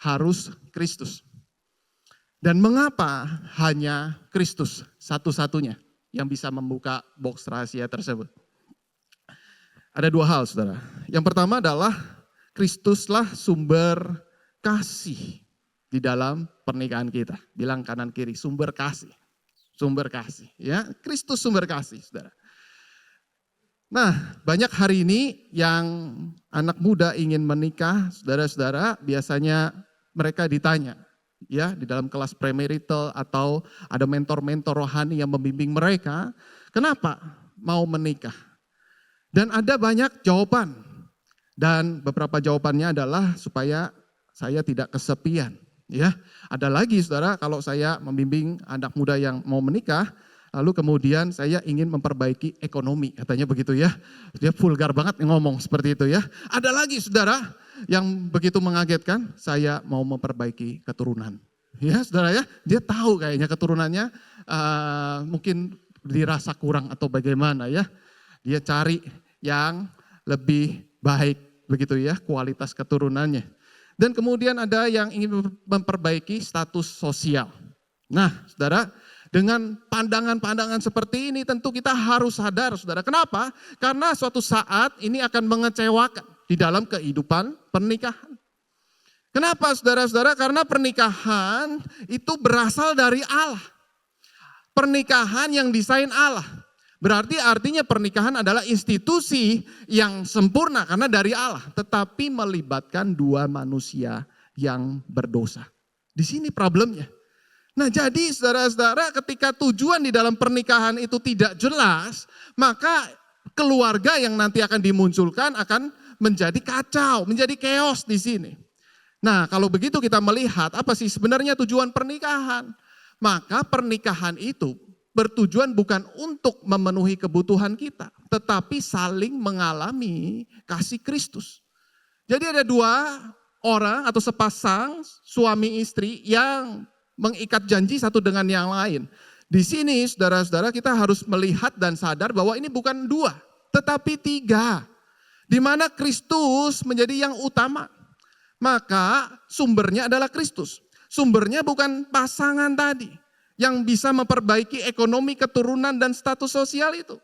harus Kristus? Dan mengapa hanya Kristus satu-satunya yang bisa membuka box rahasia tersebut? Ada dua hal, saudara. Yang pertama adalah Kristuslah sumber kasih di dalam pernikahan kita. Bilang kanan kiri, sumber kasih. Sumber kasih, ya. Kristus sumber kasih, saudara. Nah, banyak hari ini yang anak muda ingin menikah, saudara-saudara, biasanya mereka ditanya, ya, di dalam kelas premarital atau ada mentor-mentor rohani yang membimbing mereka, kenapa mau menikah? Dan ada banyak jawaban. Dan beberapa jawabannya adalah supaya saya tidak kesepian. Ya, ada lagi saudara, kalau saya membimbing anak muda yang mau menikah, lalu kemudian saya ingin memperbaiki ekonomi, katanya begitu ya. Dia vulgar banget ngomong seperti itu ya. Ada lagi saudara yang begitu mengagetkan, saya mau memperbaiki keturunan. Ya saudara ya, dia tahu kayaknya keturunannya mungkin dirasa kurang atau bagaimana ya. Dia cari yang lebih baik begitu ya, kualitas keturunannya. Dan kemudian ada yang ingin memperbaiki status sosial. Nah, saudara, dengan pandangan-pandangan seperti ini tentu kita harus sadar, saudara. Kenapa? Karena suatu saat ini akan mengecewakan di dalam kehidupan pernikahan. Kenapa, saudara-saudara? Karena pernikahan itu berasal dari Allah. Pernikahan yang desain Allah. Berarti artinya pernikahan adalah institusi yang sempurna karena dari Allah. Tetapi melibatkan dua manusia yang berdosa. Di sini problemnya. Nah jadi saudara-saudara ketika tujuan di dalam pernikahan itu tidak jelas. Maka keluarga yang nanti akan dimunculkan akan menjadi kacau, menjadi chaos di sini. Nah kalau begitu kita melihat apa sih sebenarnya tujuan pernikahan. Maka pernikahan itu bertujuan bukan untuk memenuhi kebutuhan kita, tetapi saling mengalami kasih Kristus. Jadi ada dua orang atau sepasang suami istri yang mengikat janji satu dengan yang lain. Di sini saudara-saudara kita harus melihat dan sadar bahwa ini bukan dua, tetapi tiga. Di mana Kristus menjadi yang utama. Maka sumbernya adalah Kristus. Sumbernya bukan pasangan tadi yang bisa memperbaiki ekonomi, keturunan, dan status sosial itu.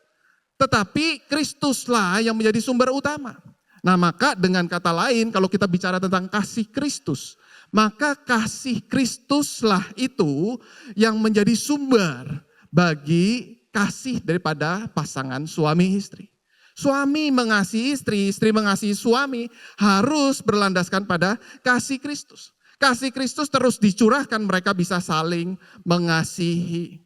Tetapi Kristuslah yang menjadi sumber utama. Nah maka dengan kata lain kalau kita bicara tentang kasih Kristus, maka kasih Kristuslah itu yang menjadi sumber bagi kasih daripada pasangan suami istri. Suami mengasihi istri, istri mengasihi suami harus berlandaskan pada kasih Kristus. Kasih Kristus terus dicurahkan, mereka bisa saling mengasihi.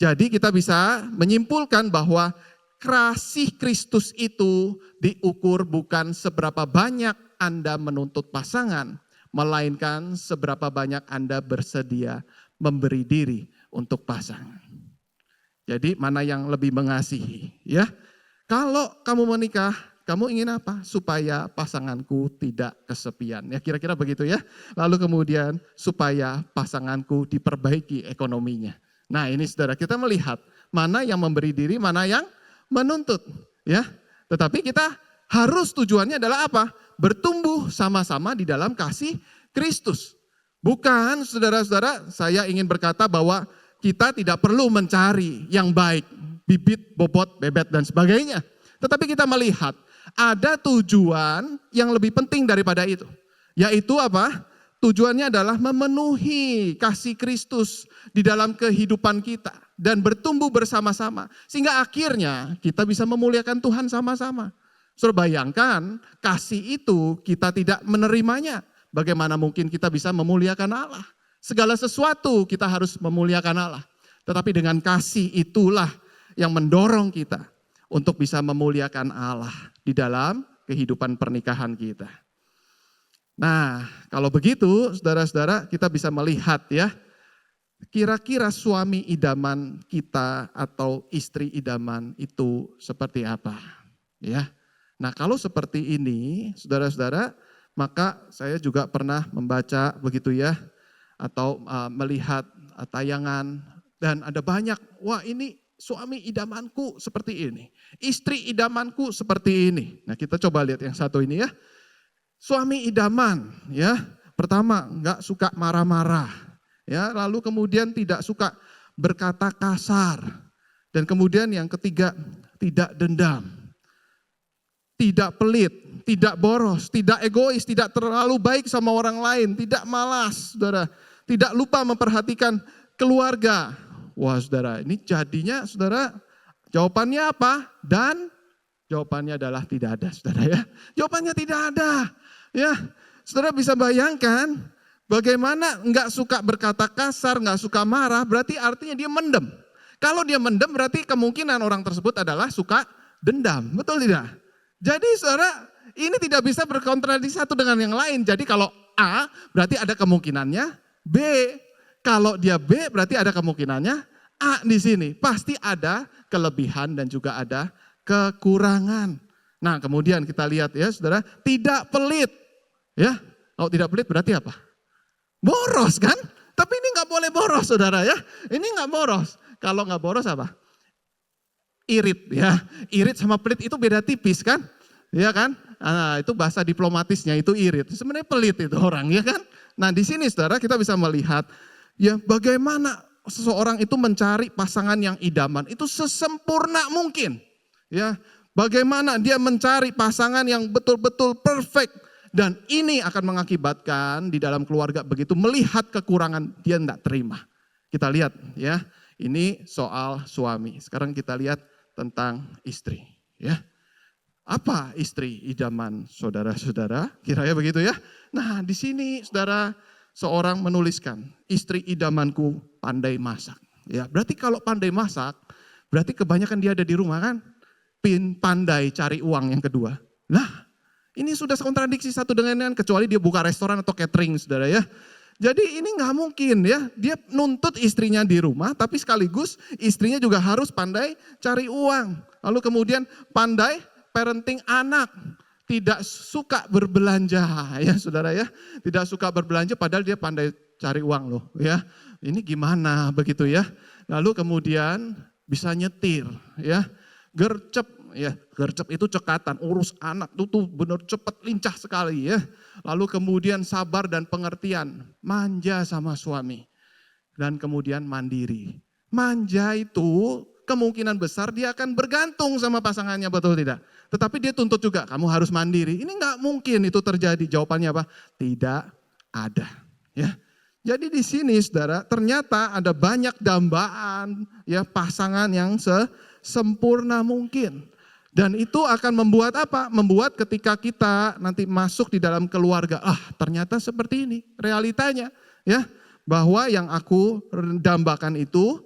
Jadi kita bisa menyimpulkan bahwa kasih Kristus itu diukur bukan seberapa banyak Anda menuntut pasangan, melainkan seberapa banyak Anda bersedia memberi diri untuk pasangan. Jadi mana yang lebih mengasihi, ya? Kalau kamu menikah, kamu ingin apa? Supaya pasanganku tidak kesepian. Ya kira-kira begitu ya. Lalu kemudian supaya pasanganku diperbaiki ekonominya. Nah ini saudara kita melihat mana yang memberi diri, mana yang menuntut. Ya. Tetapi kita harus tujuannya adalah apa? Bertumbuh sama-sama di dalam kasih Kristus. Bukan saudara-saudara saya ingin berkata bahwa kita tidak perlu mencari yang baik. Bibit, bobot, bebet dan sebagainya. Tetapi kita melihat ada tujuan yang lebih penting daripada itu. Yaitu apa? Tujuannya adalah memenuhi kasih Kristus di dalam kehidupan kita. Dan bertumbuh bersama-sama. Sehingga akhirnya kita bisa memuliakan Tuhan sama-sama. Saudara bayangkan kasih itu kita tidak menerimanya. Bagaimana mungkin kita bisa memuliakan Allah? Segala sesuatu kita harus memuliakan Allah. Tetapi dengan kasih itulah yang mendorong kita untuk bisa memuliakan Allah di dalam kehidupan pernikahan kita. Nah, kalau begitu saudara-saudara kita bisa melihat ya, kira-kira suami idaman kita atau istri idaman itu seperti apa? Ya. Nah, kalau seperti ini saudara-saudara, maka saya juga pernah membaca begitu ya, atau melihat tayangan dan ada banyak, wah ini suami idamanku seperti ini. Istri idamanku seperti ini. Nah kita coba lihat yang satu ini ya. Suami idaman ya. Pertama nggak suka marah-marah. Ya, lalu kemudian tidak suka berkata kasar. Dan kemudian yang ketiga tidak dendam. Tidak pelit, tidak boros, tidak egois, tidak terlalu baik sama orang lain, tidak malas, saudara. Tidak lupa memperhatikan keluarga. Wah saudara, ini jadinya saudara jawabannya apa? Dan jawabannya adalah tidak ada saudara ya. Jawabannya tidak ada. Ya, saudara bisa bayangkan bagaimana nggak suka berkata kasar, nggak suka marah, berarti artinya dia mendem. Kalau dia mendem berarti kemungkinan orang tersebut adalah suka dendam, betul tidak? Jadi saudara, ini tidak bisa berkontradiksi satu dengan yang lain. Jadi kalau A berarti ada kemungkinannya B. Kalau dia B berarti ada kemungkinannya A di sini. Pasti ada kelebihan dan juga ada kekurangan. Nah kemudian kita lihat ya saudara, tidak pelit. Ya, kalau tidak pelit berarti apa? Boros kan? Tapi ini nggak boleh boros saudara ya. Ini nggak boros. Kalau nggak boros apa? Irit ya, irit sama pelit itu beda tipis kan, ya kan? Nah, itu bahasa diplomatisnya itu irit. Sebenarnya pelit itu orang ya kan? Nah di sini saudara kita bisa melihat ya bagaimana seseorang itu mencari pasangan yang idaman itu sesempurna mungkin, ya. Bagaimana dia mencari pasangan yang betul-betul perfect dan ini akan mengakibatkan di dalam keluarga begitu melihat kekurangan dia tidak terima. Kita lihat ya, ini soal suami. Sekarang kita lihat tentang istri, ya. Apa istri idaman saudara-saudara? Kiranya begitu ya. Nah, di sini saudara seorang menuliskan, istri idamanku pandai masak. Ya, berarti kalau pandai masak, berarti kebanyakan dia ada di rumah kan? Pandai cari uang yang kedua. Nah, ini sudah kontradiksi satu dengan yang kecuali dia buka restoran atau catering saudara ya. Jadi ini nggak mungkin ya, dia nuntut istrinya di rumah tapi sekaligus istrinya juga harus pandai cari uang. Lalu kemudian pandai parenting anak, tidak suka berbelanja ya saudara ya. Tidak suka berbelanja padahal dia pandai cari uang loh ya. Ini gimana begitu ya. Lalu kemudian bisa nyetir ya, gercep. Ya, gercep itu cekatan, urus anak itu tuh benar cepat lincah sekali ya. Lalu kemudian sabar dan pengertian, manja sama suami. Dan kemudian mandiri. Manja itu kemungkinan besar dia akan bergantung sama pasangannya, betul tidak? Tetapi dia tuntut juga, kamu harus mandiri. Ini nggak mungkin itu terjadi. Jawabannya apa? Tidak ada. Ya. Jadi di sini saudara, ternyata ada banyak dambaan ya pasangan yang sempurna mungkin. Dan itu akan membuat apa? Membuat ketika kita nanti masuk di dalam keluarga, ternyata seperti ini realitanya ya, bahwa yang aku dambakan itu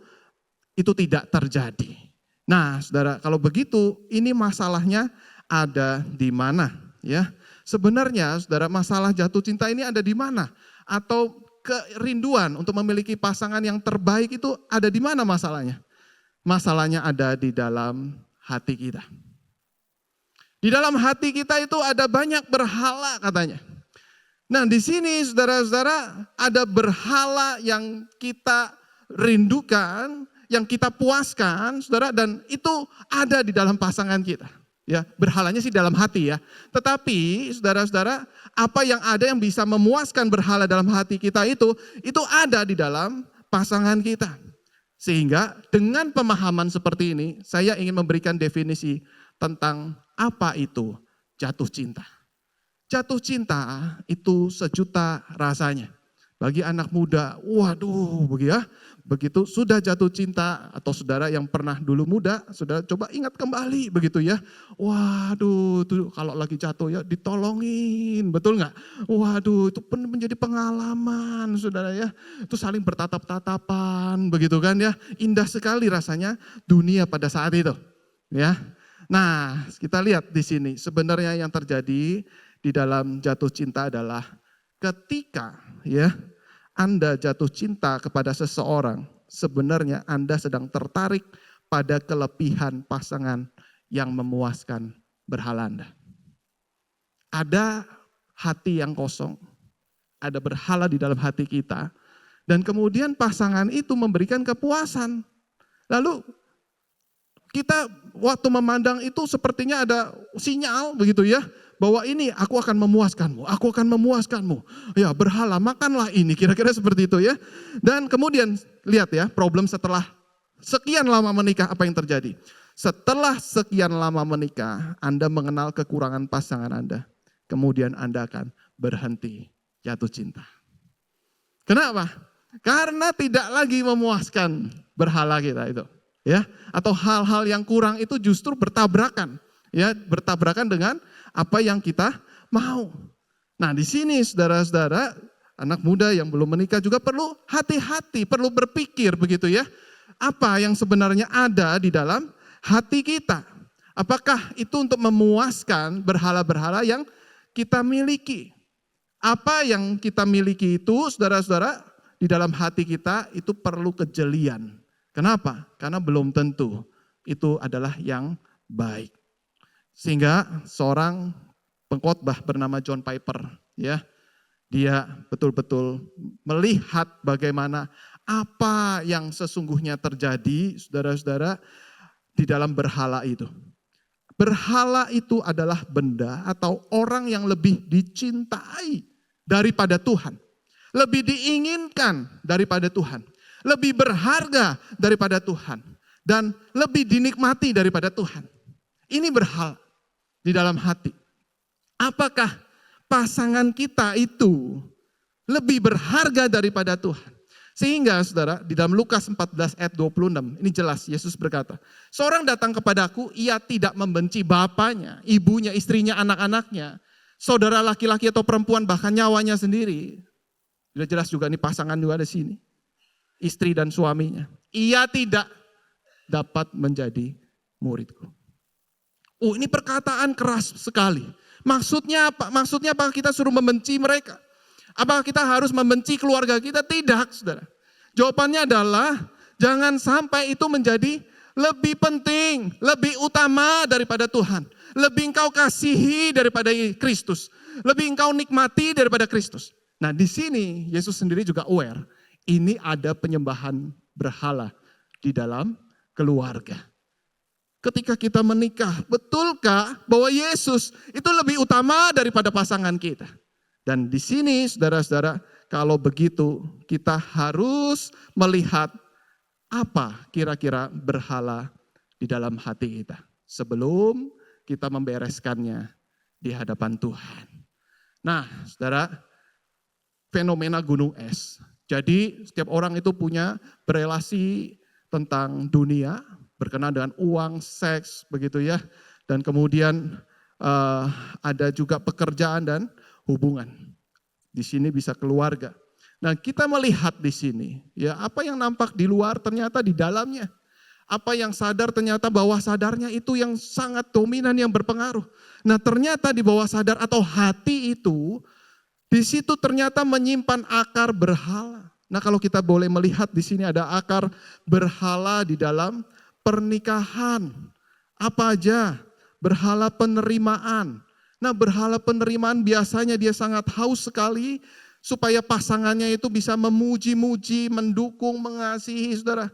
tidak terjadi. Nah, saudara, kalau begitu ini masalahnya ada di mana ya? Sebenarnya saudara, masalah jatuh cinta ini ada di mana? Atau kerinduan untuk memiliki pasangan yang terbaik itu ada di mana masalahnya? Masalahnya ada di dalam hati kita. Di dalam hati kita itu ada banyak berhala katanya. Nah di sini saudara-saudara ada berhala yang kita rindukan, yang kita puaskan saudara, dan itu ada di dalam pasangan kita. Ya, berhalanya sih dalam hati ya. Tetapi saudara-saudara, apa yang ada yang bisa memuaskan berhala dalam hati kita itu ada di dalam pasangan kita. Sehingga dengan pemahaman seperti ini, saya ingin memberikan definisi tentang apa itu jatuh cinta. Jatuh cinta itu sejuta rasanya. Bagi anak muda, waduh begitu sudah jatuh cinta, atau saudara yang pernah dulu muda, saudara coba ingat kembali begitu ya. Waduh, tuh kalau lagi jatuh ya ditolongin, betul nggak? Waduh, itu menjadi pengalaman saudara ya. Itu saling bertatap-tatapan begitu kan ya. Indah sekali rasanya dunia pada saat itu ya. Nah, kita lihat di sini sebenarnya yang terjadi di dalam jatuh cinta adalah ketika ya Anda jatuh cinta kepada seseorang, sebenarnya Anda sedang tertarik pada kelebihan pasangan yang memuaskan berhala Anda. Ada hati yang kosong, ada berhala di dalam hati kita, dan kemudian pasangan itu memberikan kepuasan. Lalu kita waktu memandang itu sepertinya ada sinyal begitu ya, bahwa ini aku akan memuaskanmu, aku akan memuaskanmu. Ya berhala, makanlah ini, kira-kira seperti itu ya. Dan kemudian lihat ya, problem setelah sekian lama menikah apa yang terjadi. Setelah sekian lama menikah, Anda mengenal kekurangan pasangan Anda. Kemudian Anda akan berhenti jatuh cinta. Kenapa? Karena tidak lagi memuaskan berhala kita itu. Ya, atau hal-hal yang kurang itu justru bertabrakan. Ya, bertabrakan dengan apa yang kita mau. Nah di sini saudara-saudara, anak muda yang belum menikah juga perlu hati-hati, perlu berpikir begitu ya. Apa yang sebenarnya ada di dalam hati kita. Apakah itu untuk memuaskan berhala-berhala yang kita miliki? Apa yang kita miliki itu saudara-saudara di dalam hati kita itu perlu kejelian. Kenapa? Karena belum tentu itu adalah yang baik. Sehingga seorang pengkhotbah bernama John Piper ya, dia betul-betul melihat bagaimana apa yang sesungguhnya terjadi saudara-saudara di dalam berhala itu. Berhala itu adalah benda atau orang yang lebih dicintai daripada Tuhan. Lebih diinginkan daripada Tuhan. Lebih berharga daripada Tuhan. Dan lebih dinikmati daripada Tuhan. Ini berhala di dalam hati. Apakah pasangan kita itu lebih berharga daripada Tuhan? Sehingga saudara di dalam Lukas 14 ayat 26 ini jelas Yesus berkata, seorang datang kepadaku, ia tidak membenci bapaknya, ibunya, istrinya, anak-anaknya, saudara laki-laki atau perempuan bahkan nyawanya sendiri. Sudah jelas juga ini pasangan juga ada di sini. Istri dan suaminya. Ia tidak dapat menjadi muridku. Ini perkataan keras sekali. Maksudnya apa? Maksudnya apa kita suruh membenci mereka? Apakah kita harus membenci keluarga kita? Tidak, saudara. Jawabannya adalah jangan sampai itu menjadi lebih penting, lebih utama daripada Tuhan. Lebih engkau kasihi daripada Kristus. Lebih engkau nikmati daripada Kristus. Nah di sini Yesus sendiri juga aware. Ini ada penyembahan berhala di dalam keluarga. Ketika kita menikah, betulkah bahwa Yesus itu lebih utama daripada pasangan kita? Dan di sini saudara-saudara, kalau begitu kita harus melihat apa kira-kira berhala di dalam hati kita. Sebelum kita membereskannya di hadapan Tuhan. Nah saudara, fenomena gunung es. Jadi setiap orang itu punya berelasi tentang dunia, berkenaan dengan uang, seks, begitu ya. Dan kemudian ada juga pekerjaan dan hubungan. Di sini bisa keluarga. Nah kita melihat di sini, ya apa yang nampak di luar ternyata di dalamnya. Apa yang sadar ternyata bawah sadarnya itu yang sangat dominan yang berpengaruh. Nah ternyata di bawah sadar atau hati itu, di situ ternyata menyimpan akar berhala. Nah kalau kita boleh melihat di sini ada akar berhala di dalam pernikahan. Apa aja? Berhala penerimaan. Nah berhala penerimaan biasanya dia sangat haus sekali supaya pasangannya itu bisa memuji-muji, mendukung, mengasihi saudara.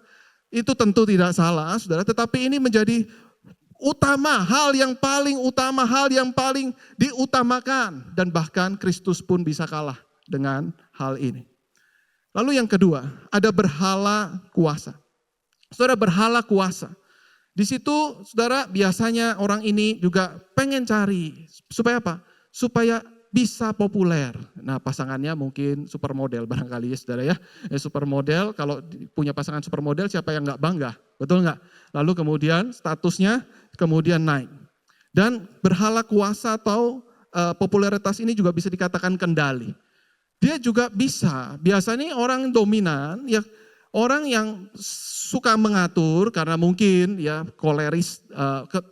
Itu tentu tidak salah saudara, tetapi ini menjadi utama, hal yang paling utama, hal yang paling diutamakan. Dan bahkan Kristus pun bisa kalah dengan hal ini. Lalu yang kedua, ada berhala kuasa. Saudara, berhala kuasa. Di situ saudara biasanya orang ini juga pengen cari supaya apa? Supaya bisa populer. Nah pasangannya mungkin supermodel barangkali ya saudara ya. Supermodel, kalau punya pasangan supermodel siapa yang gak bangga? Betul gak? Lalu kemudian statusnya kemudian naik. Dan berhala kuasa atau popularitas ini juga bisa dikatakan kendali. Dia juga bisa, biasanya orang dominan ya, orang yang suka mengatur karena mungkin ya koleris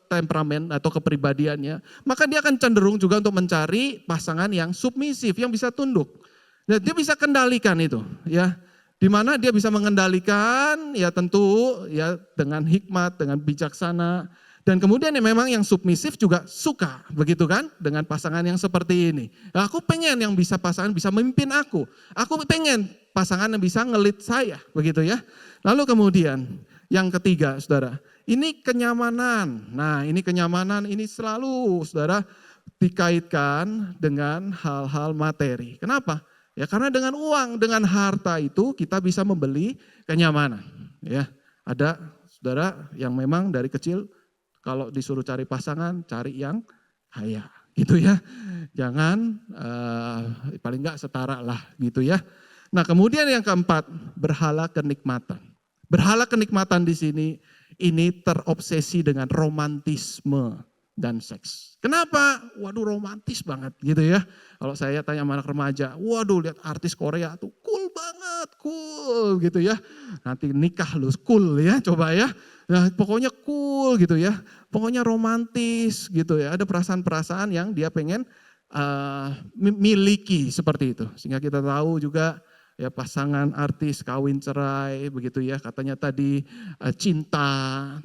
temperamen atau kepribadiannya, maka dia akan cenderung juga untuk mencari pasangan yang submisif, yang bisa tunduk. Dan dia bisa kendalikan itu ya. Di mana dia bisa mengendalikan ya tentu ya dengan hikmat, dengan bijaksana. Dan kemudian ya memang yang submisif juga suka begitu kan dengan pasangan yang seperti ini. Nah, aku pengen yang bisa pasangan bisa memimpin aku. Aku pengen pasangan yang bisa ngelit saya begitu ya. Lalu kemudian yang ketiga saudara, Ini kenyamanan. Nah, ini kenyamanan ini selalu saudara dikaitkan dengan hal-hal materi. Kenapa? Ya karena dengan uang, dengan harta itu kita bisa membeli kenyamanan. Ya, ada saudara yang memang dari kecil kalau disuruh cari pasangan, cari yang kaya, gitu ya. Jangan paling enggak setara lah, gitu ya. Nah, kemudian yang keempat, berhala kenikmatan. Berhala kenikmatan di sini ini terobsesi dengan romantisme dan seks. Kenapa? Waduh, romantis banget gitu ya. Kalau saya tanya sama anak remaja, waduh lihat artis Korea tuh cool banget, cool gitu ya. Nanti nikah lu cool ya, coba ya. Nah, pokoknya cool gitu ya. Pokoknya romantis gitu ya. Ada perasaan-perasaan yang dia pengen miliki seperti itu. Sehingga kita tahu juga ya pasangan artis kawin cerai begitu ya, katanya tadi cinta,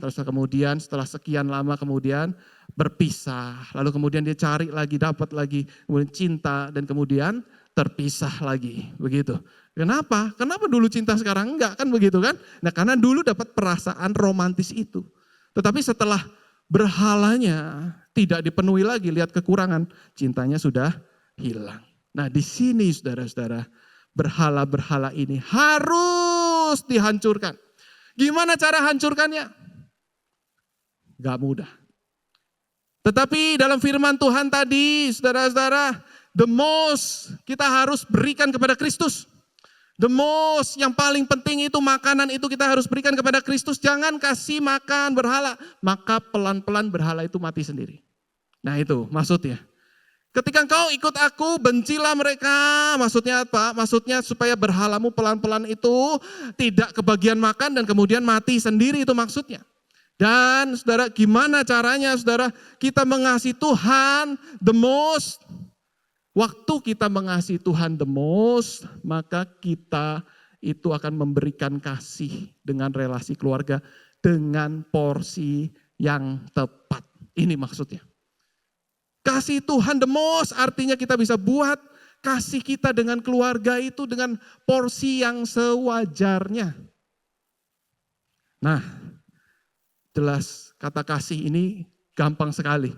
terus kemudian setelah sekian lama kemudian berpisah, lalu kemudian dia cari lagi, dapat lagi, kemudian cinta dan kemudian terpisah lagi begitu. Kenapa? Kenapa dulu cinta sekarang enggak, kan begitu kan? Nah, karena dulu dapat perasaan romantis itu. Tetapi setelah berhalanya tidak dipenuhi lagi, lihat kekurangan, cintanya sudah hilang. Nah, di sini saudara-saudara, berhala-berhala ini harus dihancurkan. Gimana cara hancurkannya? Gak mudah. Tetapi dalam firman Tuhan tadi, saudara-saudara, the most kita harus berikan kepada Kristus. The most yang paling penting itu makanan itu kita harus berikan kepada Kristus. Jangan kasih makan berhala. Maka pelan-pelan berhala itu mati sendiri. Nah itu maksudnya. Ketika engkau ikut aku, bencilah mereka. Maksudnya apa? Maksudnya supaya berhalamu pelan-pelan itu tidak kebagian makan dan kemudian mati sendiri, itu maksudnya. Dan saudara, gimana caranya saudara? Kita mengasihi Tuhan the most. Waktu kita mengasihi Tuhan the most, maka kita itu akan memberikan kasih dengan relasi keluarga dengan porsi yang tepat. Ini maksudnya. Kasih Tuhan the most artinya kita bisa buat kasih kita dengan keluarga itu dengan porsi yang sewajarnya. Nah, jelas kata kasih ini gampang sekali.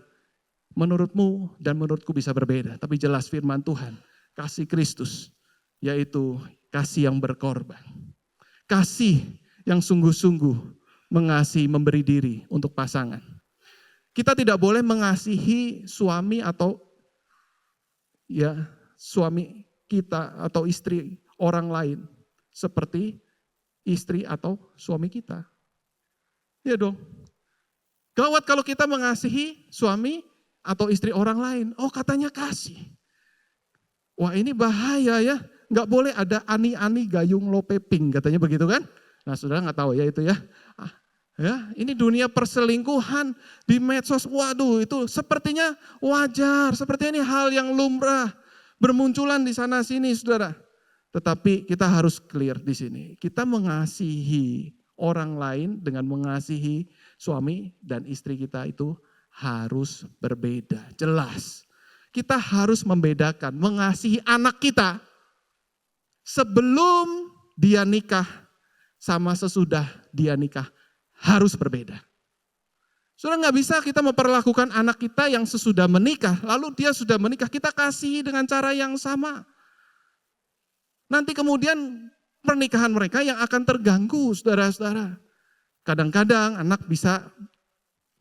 Menurutmu dan menurutku bisa berbeda. Tapi jelas firman Tuhan, kasih Kristus, yaitu kasih yang berkorban. Kasih yang sungguh-sungguh mengasihi, memberi diri untuk pasangan. Kita tidak boleh mengasihi suami atau ya suami kita atau istri orang lain seperti istri atau suami kita. Ya dong. Gawat kalau kita mengasihi suami atau istri orang lain. Oh katanya kasih. Wah ini bahaya ya. Nggak boleh ada ani-ani gayung lope pink katanya begitu kan. Nah saudara nggak tahu ya itu ya. Ya, ini dunia perselingkuhan di medsos, waduh itu sepertinya wajar, sepertinya ini hal yang lumrah, bermunculan di sana sini saudara. Tetapi kita harus clear di sini, kita mengasihi orang lain dengan mengasihi suami dan istri kita itu harus berbeda, jelas. Kita harus membedakan, mengasihi anak kita sebelum dia nikah sama sesudah dia nikah. Harus berbeda. Sudah nggak bisa kita memperlakukan anak kita yang sesudah menikah, lalu dia sudah menikah, kita kasih dengan cara yang sama. Nanti kemudian pernikahan mereka yang akan terganggu, saudara-saudara. Kadang-kadang anak bisa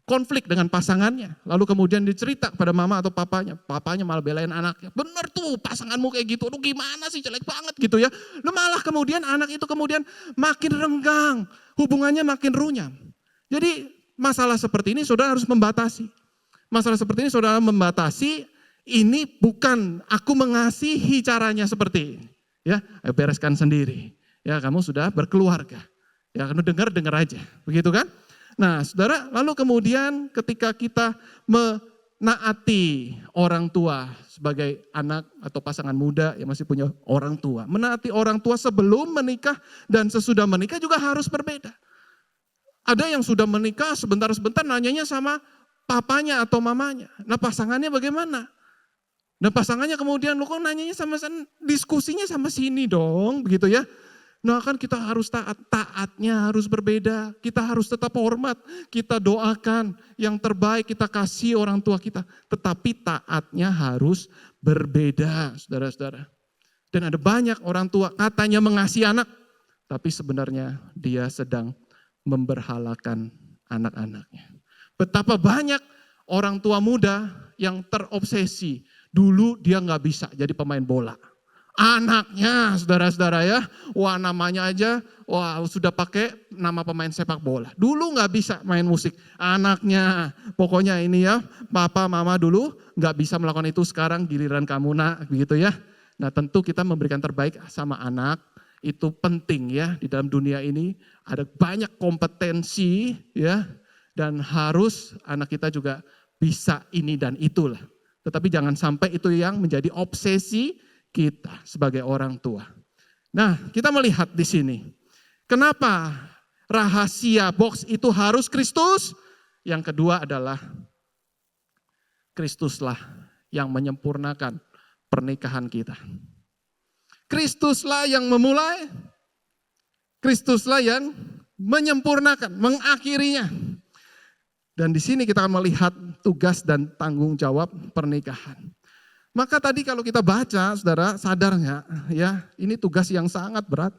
konflik dengan pasangannya, lalu kemudian dicerita kepada mama atau papanya malah belain anaknya. Bener tuh pasanganmu kayak gitu, aduh gimana sih jelek banget gitu ya. Lu malah kemudian anak itu kemudian makin renggang, hubungannya makin runyam. Jadi masalah seperti ini saudara harus membatasi. Masalah seperti ini saudara membatasi, ini bukan aku mengasihi caranya seperti ini. Ya, bereskan sendiri. Ya kamu sudah berkeluarga. Ya kamu dengar aja, begitu kan? Nah saudara, lalu kemudian ketika kita menaati orang tua sebagai anak atau pasangan muda yang masih punya orang tua. Menaati orang tua sebelum menikah dan sesudah menikah juga harus berbeda. Ada yang sudah menikah sebentar-sebentar nanyanya sama papanya atau mamanya. Nah pasangannya bagaimana? Nah pasangannya kemudian lu kok nanyanya sama diskusinya sama sini dong begitu ya. Nah kan kita harus taat, taatnya harus berbeda. Kita harus tetap hormat, kita doakan yang terbaik, kita kasih orang tua kita. Tetapi taatnya harus berbeda, saudara-saudara. Dan ada banyak orang tua katanya mengasihi anak, tapi sebenarnya dia sedang memberhalakan anak-anaknya. Betapa banyak orang tua muda yang terobsesi. Dulu dia nggak bisa jadi pemain bola. Anaknya, saudara-saudara ya, wah namanya aja, wah sudah pakai nama pemain sepak bola. Dulu nggak bisa main musik, anaknya, pokoknya ini ya, papa, mama dulu nggak bisa melakukan itu, sekarang giliran kamu nak, begitu ya. Nah tentu kita memberikan terbaik sama anak, itu penting ya di dalam dunia ini, ada banyak kompetensi ya, dan harus anak kita juga bisa ini dan itulah. Tetapi jangan sampai itu yang menjadi obsesi kita sebagai orang tua. Nah, kita melihat di sini. Kenapa rahasia box itu harus Kristus? Yang kedua adalah Kristuslah yang menyempurnakan pernikahan kita. Kristuslah yang memulai, Kristuslah yang menyempurnakan, mengakhirinya. Dan di sini kita akan melihat tugas dan tanggung jawab pernikahan. Maka tadi kalau kita baca, saudara, sadar nggak ya, ini tugas yang sangat berat.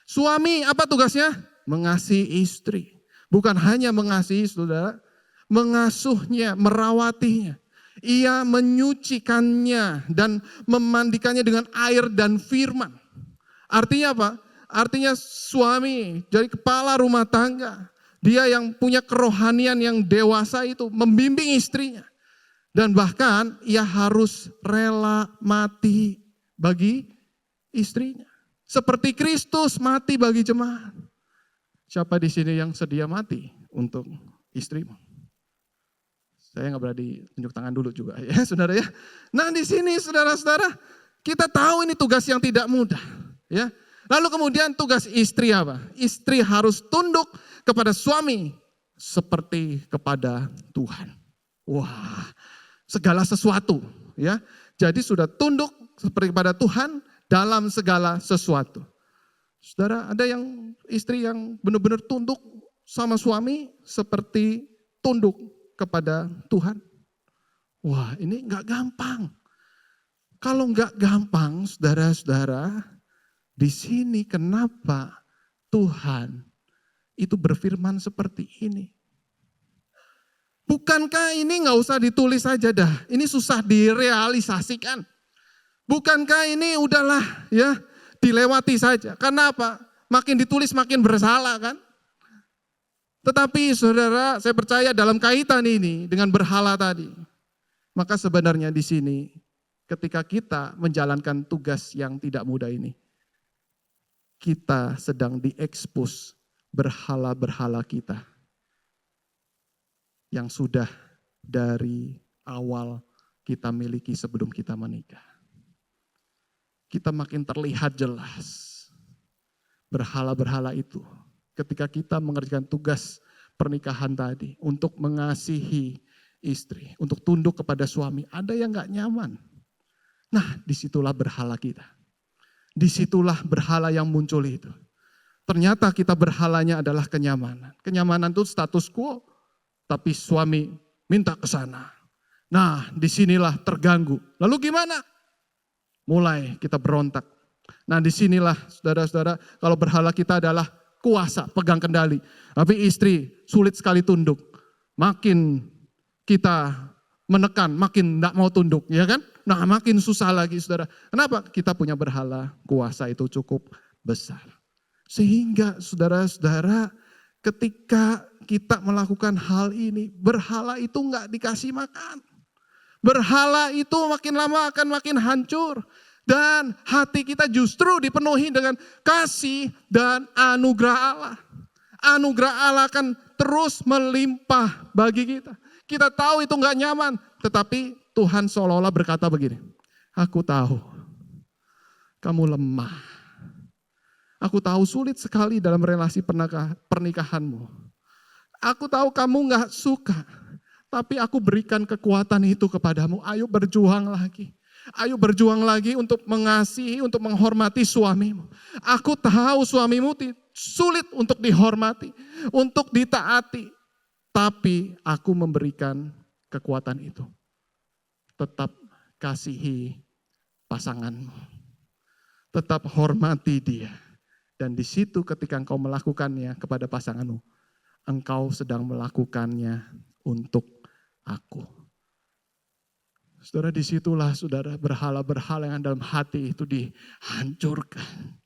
Suami apa tugasnya? Mengasihi istri. Bukan hanya mengasihi, saudara, mengasuhnya, merawatinya. Ia menyucikannya dan memandikannya dengan air dan firman. Artinya apa? Artinya suami jadi kepala rumah tangga. Dia yang punya kerohanian yang dewasa itu membimbing istrinya. Dan bahkan ia harus rela mati bagi istrinya. Seperti Kristus mati bagi jemaat. Siapa di sini yang sedia mati untuk istrimu? Saya nggak berani tunjuk tangan dulu juga ya saudara ya. Nah di sini saudara-saudara kita tahu ini tugas yang tidak mudah ya. Lalu kemudian tugas istri apa? Istri harus tunduk kepada suami seperti kepada Tuhan. Wah, segala sesuatu ya. Jadi sudah tunduk seperti kepada Tuhan dalam segala sesuatu. Saudara, ada yang istri yang benar-benar tunduk sama suami seperti tunduk kepada Tuhan. Wah, ini enggak gampang. Kalau enggak gampang, saudara-saudara, di sini kenapa Tuhan itu berfirman seperti ini? Bukankah ini nggak usah ditulis saja dah, ini susah direalisasikan. Bukankah ini udahlah ya dilewati saja. Kenapa? Makin ditulis makin bersalah kan? Tetapi saudara, saya percaya dalam kaitan ini dengan berhala tadi, maka sebenarnya di sini ketika kita menjalankan tugas yang tidak mudah ini, kita sedang diekspos berhala-berhala kita yang sudah dari awal kita miliki sebelum kita menikah. Kita makin terlihat jelas berhala-berhala itu ketika kita mengerjakan tugas pernikahan tadi untuk mengasihi istri, untuk tunduk kepada suami. Ada yang gak nyaman. Nah disitulah berhala kita. Disitulah berhala yang muncul itu. Ternyata kita berhalanya adalah kenyamanan. Kenyamanan itu status quo, tapi suami minta ke sana. Nah, disinilah terganggu. Lalu gimana? Mulai kita berontak. Nah, disinilah saudara-saudara, kalau berhala kita adalah kuasa, pegang kendali. Tapi istri sulit sekali tunduk. Makin kita menekan, makin tidak mau tunduk, ya kan? Nah, makin susah lagi, saudara. Kenapa? Kita punya berhala, kuasa itu cukup besar. Sehingga saudara-saudara, ketika kita melakukan hal ini, berhala itu enggak dikasih makan. Berhala itu makin lama akan makin hancur. Dan hati kita justru dipenuhi dengan kasih dan anugerah Allah. Anugerah Allah akan terus melimpah bagi kita. Kita tahu itu enggak nyaman, tetapi Tuhan seolah-olah berkata begini, aku tahu kamu lemah. Aku tahu sulit sekali dalam relasi pernikahanmu. Aku tahu kamu gak suka, tapi aku berikan kekuatan itu kepadamu. Ayo berjuang lagi. Ayo berjuang lagi untuk mengasihi, untuk menghormati suamimu. Aku tahu suamimu sulit untuk dihormati, untuk ditaati. Tapi aku memberikan kekuatan itu. Tetap kasihi pasanganmu. Tetap hormati dia. Dan di situ ketika engkau melakukannya kepada pasanganmu, engkau sedang melakukannya untuk aku. Saudara, disitulah saudara berhala-berhala yang dalam hati itu dihancurkan.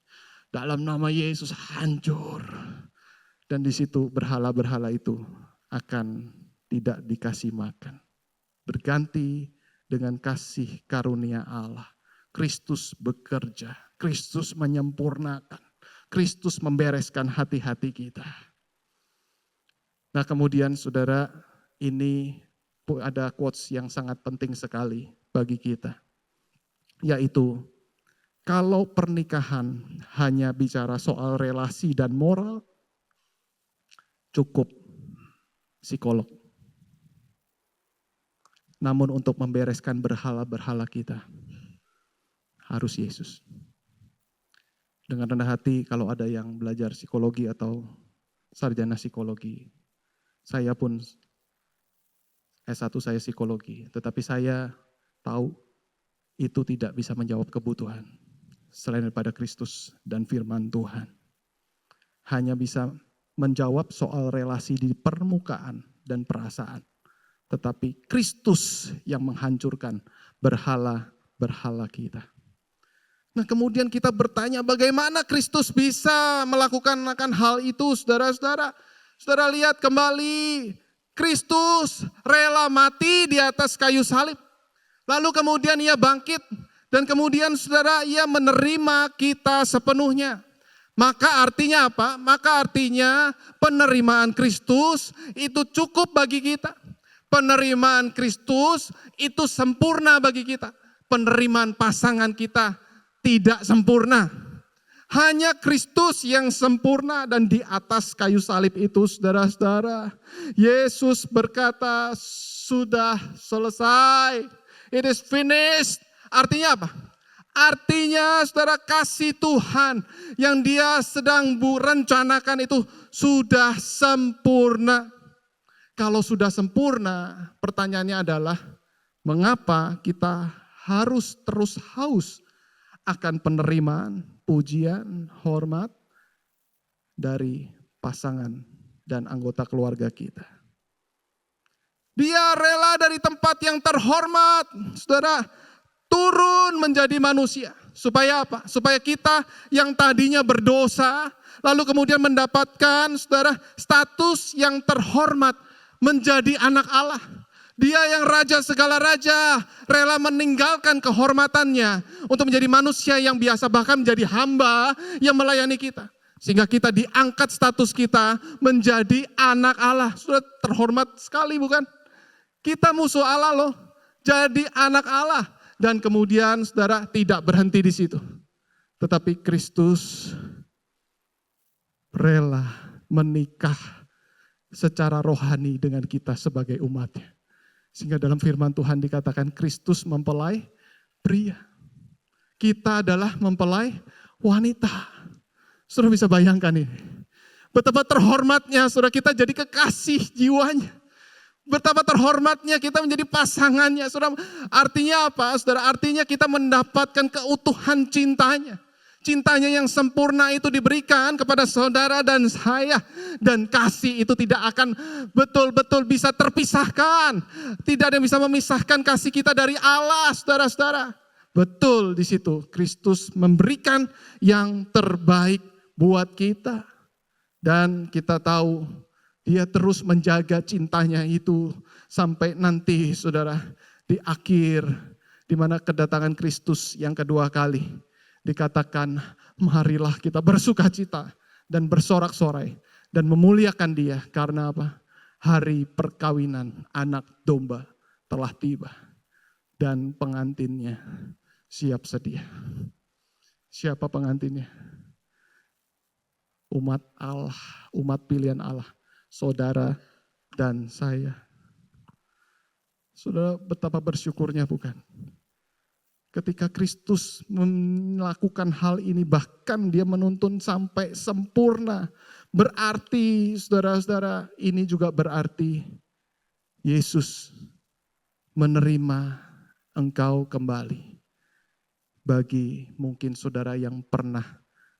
Dalam nama Yesus hancur. Dan di situ berhala-berhala itu akan tidak dikasih makan. Berganti dengan kasih karunia Allah. Kristus bekerja. Kristus menyempurnakan. Kristus membereskan hati-hati kita. Nah kemudian saudara, ini ada quotes yang sangat penting sekali bagi kita. Yaitu, kalau pernikahan hanya bicara soal relasi dan moral, cukup psikolog. Namun untuk membereskan berhala-berhala kita, harus Yesus. Dengan rendah hati kalau ada yang belajar psikologi atau sarjana psikologi, saya pun S1 saya psikologi, tetapi saya tahu itu tidak bisa menjawab kebutuhan selain daripada Kristus dan firman Tuhan. Hanya bisa menjawab soal relasi di permukaan dan perasaan. Tetapi Kristus yang menghancurkan berhala-berhala kita. Nah kemudian kita bertanya bagaimana Kristus bisa melakukan hal itu, saudara-saudara. Saudara lihat kembali, Kristus rela mati di atas kayu salib. Lalu kemudian ia bangkit. Dan kemudian saudara, ia menerima kita sepenuhnya. Maka artinya apa? Maka artinya penerimaan Kristus itu cukup bagi kita. Penerimaan Kristus itu sempurna bagi kita. Penerimaan pasangan kita tidak sempurna. Hanya Kristus yang sempurna dan di atas kayu salib itu saudara-saudara. Yesus berkata sudah selesai. It is finished. Artinya apa? Artinya saudara kasih Tuhan yang dia sedang rencanakan itu sudah sempurna. Kalau sudah sempurna pertanyaannya adalah mengapa kita harus terus haus akan penerimaan, pujian, hormat dari pasangan dan anggota keluarga kita. Dia rela dari tempat yang terhormat, saudara, turun menjadi manusia. Supaya apa? Supaya kita yang tadinya berdosa, lalu kemudian mendapatkan, saudara, status yang terhormat menjadi anak Allah. Dia yang raja segala raja, rela meninggalkan kehormatannya untuk menjadi manusia yang biasa, bahkan menjadi hamba yang melayani kita. Sehingga kita diangkat status kita menjadi anak Allah. Sudah terhormat sekali bukan? Kita musuh Allah loh, jadi anak Allah. Dan kemudian saudara tidak berhenti di situ. Tetapi Kristus rela menikah secara rohani dengan kita sebagai umatnya. Sehingga dalam firman Tuhan dikatakan Kristus mempelai pria. Kita adalah mempelai wanita. Saudara bisa bayangkan ini. Betapa terhormatnya saudara kita jadi kekasih jiwanya. Betapa terhormatnya kita menjadi pasangannya. Saudara, artinya apa? Saudara, artinya kita mendapatkan keutuhan cintanya. Cintanya yang sempurna itu diberikan kepada saudara dan saya. Dan kasih itu tidak akan betul-betul bisa terpisahkan. Tidak ada yang bisa memisahkan kasih kita dari Allah, saudara-saudara. Betul di situ Kristus memberikan yang terbaik buat kita. Dan kita tahu dia terus menjaga cintanya itu sampai nanti saudara di akhir. Di mana kedatangan Kristus yang kedua kali. Dikatakan marilah kita bersuka cita dan bersorak-sorai dan memuliakan dia karena apa? Hari perkawinan anak domba telah tiba dan pengantinnya siap sedia. Siapa pengantinnya? Umat Allah, umat pilihan Allah, saudara dan saya. Saudara betapa bersyukurnya bukan? Ketika Kristus melakukan hal ini, bahkan dia menuntun sampai sempurna. Berarti saudara-saudara, ini juga berarti Yesus menerima engkau kembali. Bagi mungkin saudara yang pernah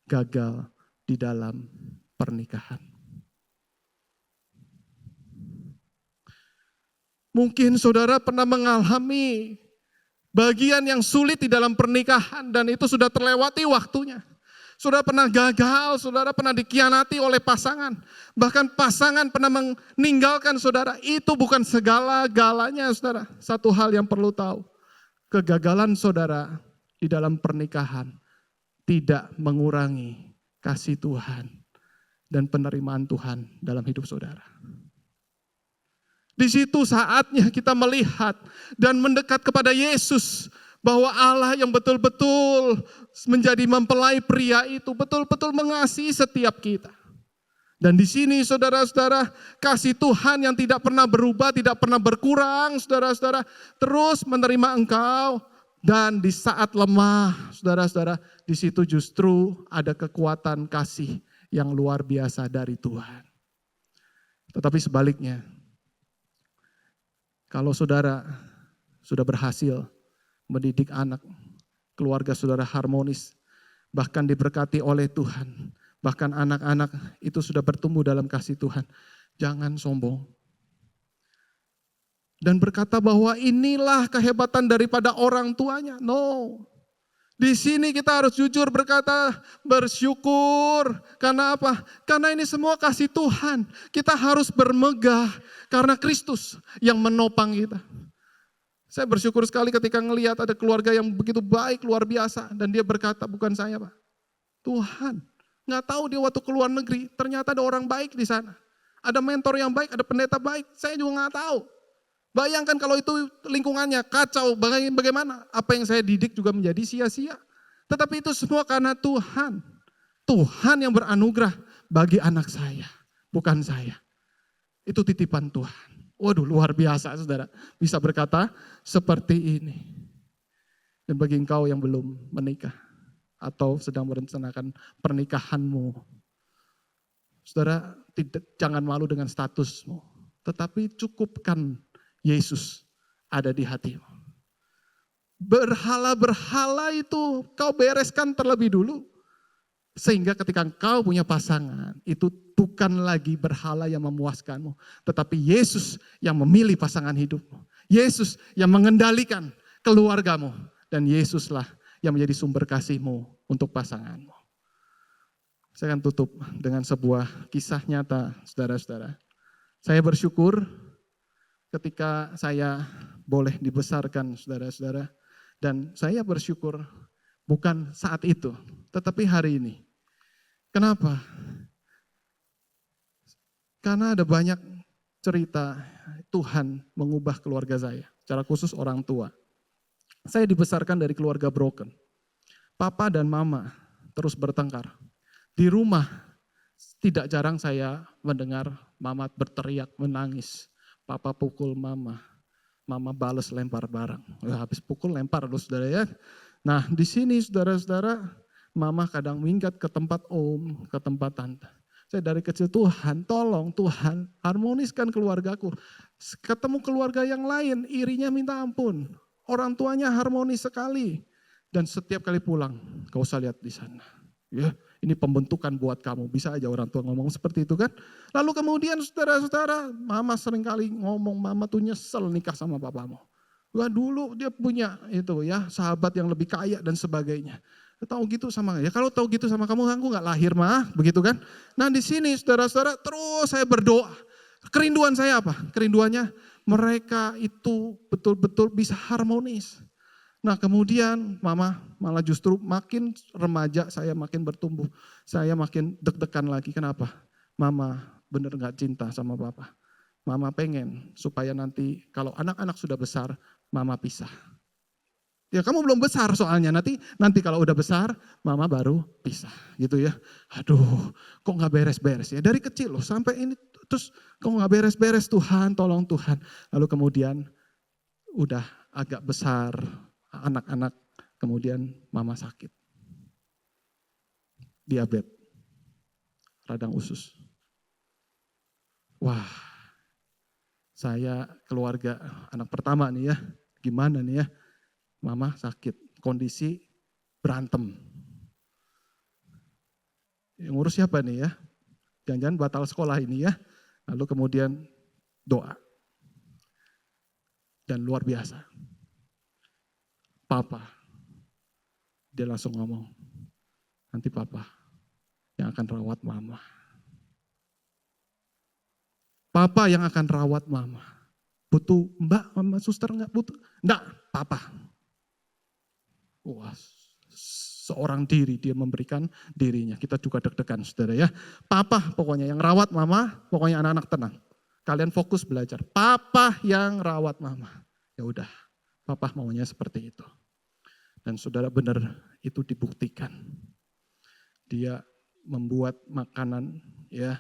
gagal di dalam pernikahan. Mungkin saudara pernah mengalami bagian yang sulit di dalam pernikahan dan itu sudah terlewati waktunya. Saudara pernah gagal, saudara pernah dikhianati oleh pasangan. Bahkan pasangan pernah meninggalkan saudara. Itu bukan segala-galanya saudara. Satu hal yang perlu tahu. Kegagalan saudara di dalam pernikahan tidak mengurangi kasih Tuhan dan penerimaan Tuhan dalam hidup saudara. Di situ saatnya kita melihat dan mendekat kepada Yesus. Bahwa Allah yang betul-betul menjadi mempelai pria itu betul-betul mengasihi setiap kita. Dan di sini saudara-saudara, kasih Tuhan yang tidak pernah berubah, tidak pernah berkurang, saudara-saudara, terus menerima engkau. Dan di saat lemah, saudara-saudara, di situ justru ada kekuatan kasih yang luar biasa dari Tuhan. Tetapi sebaliknya, kalau saudara sudah berhasil mendidik anak, keluarga saudara harmonis, bahkan diberkati oleh Tuhan, bahkan anak-anak itu sudah bertumbuh dalam kasih Tuhan, jangan sombong. Dan berkata bahwa inilah kehebatan daripada orang tuanya. No. Di sini kita harus jujur berkata bersyukur. Karena apa? Karena ini semua kasih Tuhan. Kita harus bermegah karena Kristus yang menopang kita. Saya bersyukur sekali ketika ngelihat ada keluarga yang begitu baik, luar biasa. Dan dia berkata, bukan saya Pak, Tuhan. Nggak tahu dia waktu ke luar negeri, ternyata ada orang baik di sana. Ada mentor yang baik, ada pendeta baik, saya juga nggak tahu. Bayangkan kalau itu lingkungannya kacau, bagaimana? Apa yang saya didik juga menjadi sia-sia. Tetapi itu semua karena Tuhan. Tuhan yang beranugerah bagi anak saya, bukan saya. Itu titipan Tuhan. Waduh, luar biasa saudara, bisa berkata seperti ini. Dan bagi engkau yang belum menikah atau sedang merencanakan pernikahanmu, saudara jangan malu dengan statusmu, tetapi cukupkan Yesus ada di hatimu. Berhala-berhala itu kau bereskan terlebih dulu. Sehingga ketika engkau punya pasangan, itu bukan lagi berhala yang memuaskanmu. Tetapi Yesus yang memilih pasangan hidupmu. Yesus yang mengendalikan keluargamu. Dan Yesuslah yang menjadi sumber kasihmu untuk pasanganmu. Saya akan tutup dengan sebuah kisah nyata, saudara-saudara. Saya bersyukur ketika saya boleh dibesarkan, saudara-saudara. Dan saya bersyukur bukan saat itu, tetapi hari ini. Kenapa? Karena ada banyak cerita Tuhan mengubah keluarga saya, secara khusus orang tua. Saya dibesarkan dari keluarga broken. Papa dan mama terus bertengkar. Di rumah tidak jarang saya mendengar mama berteriak, menangis. Papa pukul mama, mama balas lempar barang. Habis pukul lempar loh saudara ya. Nah di sini saudara-saudara, mama kadang minggat ke tempat om, ke tempat tante. Saya dari kecil, Tuhan tolong, Tuhan harmoniskan keluargaku. Ketemu keluarga yang lain, irinya minta ampun. Orang tuanya harmonis sekali. Dan setiap kali pulang, gak usah lihat di sana. Ya, ini pembentukan buat kamu. Bisa aja orang tua ngomong seperti itu kan. Lalu kemudian saudara-saudara, mama seringkali ngomong, mama tuh nyesel nikah sama papamu. Wah dulu dia punya itu ya, sahabat yang lebih kaya dan sebagainya. Tahu gitu sama ya, kalau tahu gitu sama kamu, aku nggak lahir mah, begitu kan? Nah di sini saudara-saudara terus saya berdoa. Kerinduan saya apa? Kerinduannya mereka itu betul-betul bisa harmonis. Nah kemudian mama malah justru makin remaja saya makin bertumbuh, saya makin deg-degan lagi. Kenapa? Mama bener nggak cinta sama papa. Mama pengen supaya nanti kalau anak-anak sudah besar, mama pisah. Ya kamu belum besar soalnya, nanti kalau udah besar mama baru pisah gitu ya. Aduh kok gak beres-beres ya, dari kecil loh sampai ini terus kok gak beres-beres, Tuhan tolong Tuhan. Lalu kemudian udah agak besar, anak-anak kemudian mama sakit. Diabetes, radang usus. Wah, saya keluarga anak pertama nih ya, gimana nih ya, mama sakit, kondisi berantem. Yang ngurus siapa nih ya? Jangan-jangan batal sekolah ini ya. Lalu kemudian doa. Dan luar biasa. Papa, dia langsung ngomong, nanti papa yang akan rawat mama. Papa yang akan rawat mama. Butuh mbak, mama, suster enggak butuh? Enggak, papa. Wah, seorang diri dia memberikan dirinya. Kita juga deg-degan saudara ya. Papa pokoknya yang rawat mama, pokoknya anak-anak tenang. Kalian fokus belajar. Papa yang rawat mama. Ya udah, papa maunya seperti itu. Dan saudara benar itu dibuktikan. Dia membuat makanan ya,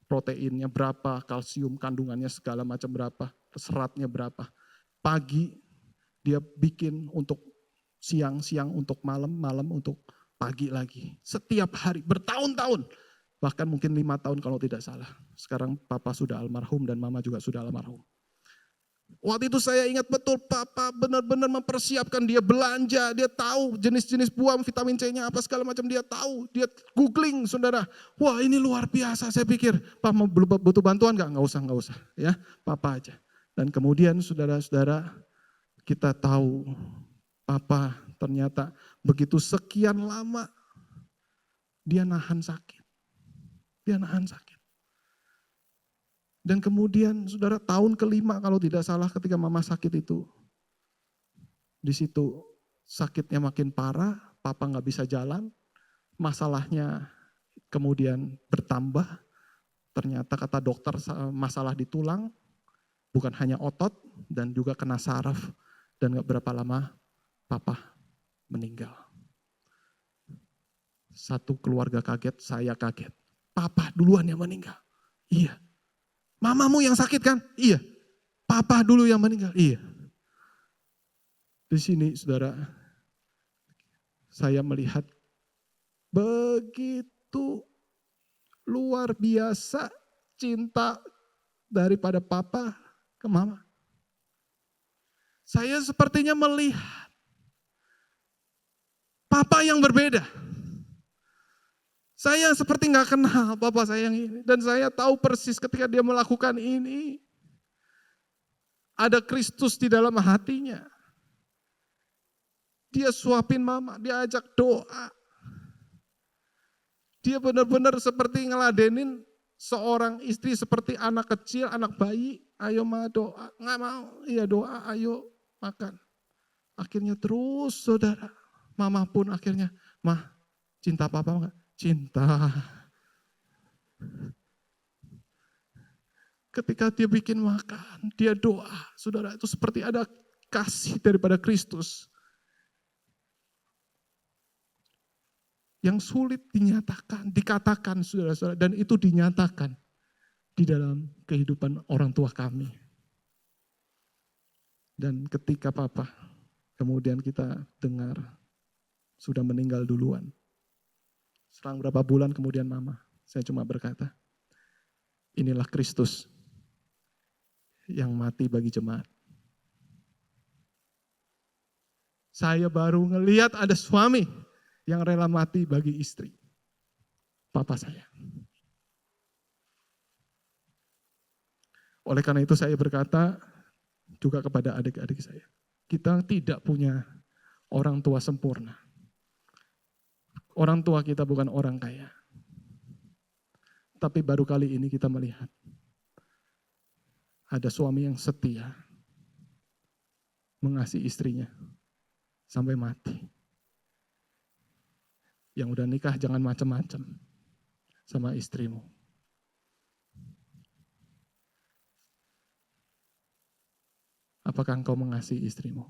proteinnya berapa, kalsium kandungannya segala macam berapa, seratnya berapa. Pagi dia bikin untuk siang, siang untuk malam, malam untuk pagi lagi. Setiap hari bertahun-tahun. Bahkan mungkin 5 tahun kalau tidak salah. Sekarang papa sudah almarhum dan mama juga sudah almarhum. Waktu itu saya ingat betul papa benar-benar mempersiapkan, dia belanja, dia tahu jenis-jenis buah vitamin C-nya apa segala macam dia tahu. Dia googling saudara, wah ini luar biasa. Saya pikir, papa butuh bantuan gak? Nggak usah ya, papa aja. Dan kemudian saudara-saudara kita tahu papa ternyata begitu sekian lama dia nahan sakit. Dia nahan sakit. Dan kemudian saudara tahun ke-5 kalau tidak salah ketika mama sakit itu. Di situ sakitnya makin parah, papa gak bisa jalan. Masalahnya kemudian bertambah. Ternyata kata dokter masalah di tulang. Bukan hanya otot dan juga kena saraf. Dan gak berapa lama papa meninggal. Satu keluarga kaget, saya kaget. Papa duluan yang meninggal. Iya. Mamamu yang sakit kan? Iya. Papa dulu yang meninggal. Iya. Di sini saudara, saya melihat begitu luar biasa cinta daripada papa ke mama. Saya sepertinya melihat papa yang berbeda. Saya seperti gak kenal papa saya yang ini. Dan saya tahu persis ketika dia melakukan ini. Ada Kristus di dalam hatinya. Dia suapin mama, dia ajak doa. Dia benar-benar seperti ngeladenin seorang istri seperti anak kecil, anak bayi. Ayo ma doa, gak mau, iya doa, ayo makan. Akhirnya terus saudara, mama pun akhirnya, mah cinta papa enggak? Cinta. Ketika dia bikin makan, dia doa. Saudara, itu seperti ada kasih daripada Kristus. Yang sulit dinyatakan, dikatakan saudara-saudara. Dan itu dinyatakan di dalam kehidupan orang tua kami. Dan ketika papa, kemudian kita dengar sudah meninggal duluan. Selang berapa bulan kemudian mama, saya cuma berkata, inilah Kristus yang mati bagi jemaat. Saya baru ngelihat ada suami yang rela mati bagi istri. Papa saya. Oleh karena itu saya berkata juga kepada adik-adik saya, kita tidak punya orang tua sempurna. Orang tua kita bukan orang kaya. Tapi baru kali ini kita melihat ada suami yang setia mengasihi istrinya sampai mati. Yang udah nikah jangan macam-macam sama istrimu. Apakah engkau mengasihi istrimu?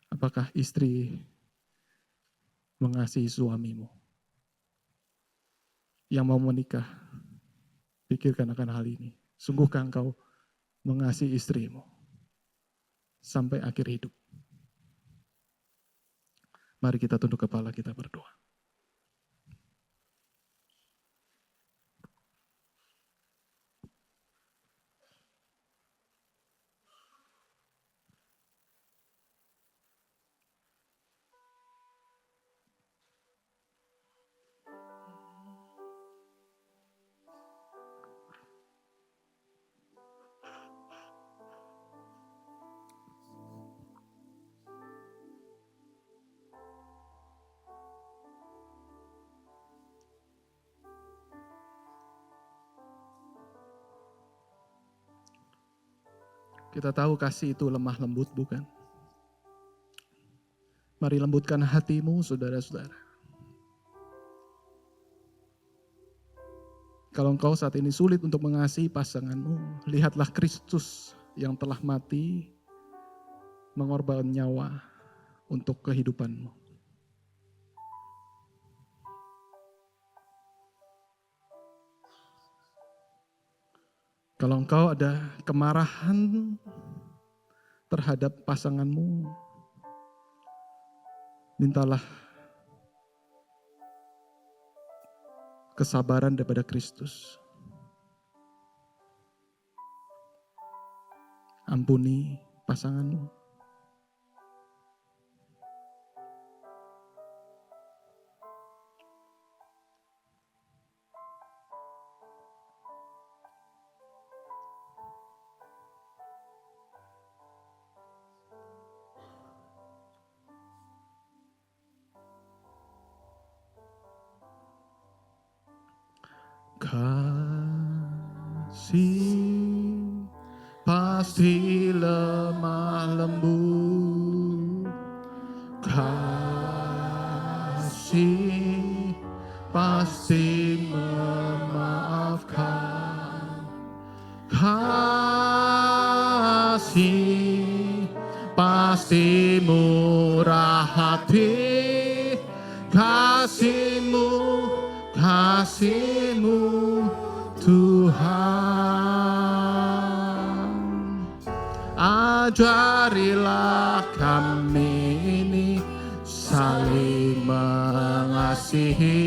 Apakah istri mengasihi suamimu? Yang mau menikah, pikirkan akan hal ini. Sungguhkah engkau mengasihi istrimu sampai akhir hidup? Mari kita tunduk kepala, kita berdoa. Kita tahu kasih itu lemah lembut, bukan? Mari lembutkan hatimu, saudara-saudara. Kalau engkau saat ini sulit untuk mengasihi pasanganmu, lihatlah Kristus yang telah mati, mengorbankan nyawa untuk kehidupanmu. Kalau engkau ada kemarahan terhadap pasanganmu, mintalah kesabaran daripada Kristus. Ampuni pasanganmu. Kasih pasti lemah lembut, kasih pasti memaafkan, kasih pasti murah hati, kasih-Mu Tuhan. Ajarilah kami ini saling mengasihi.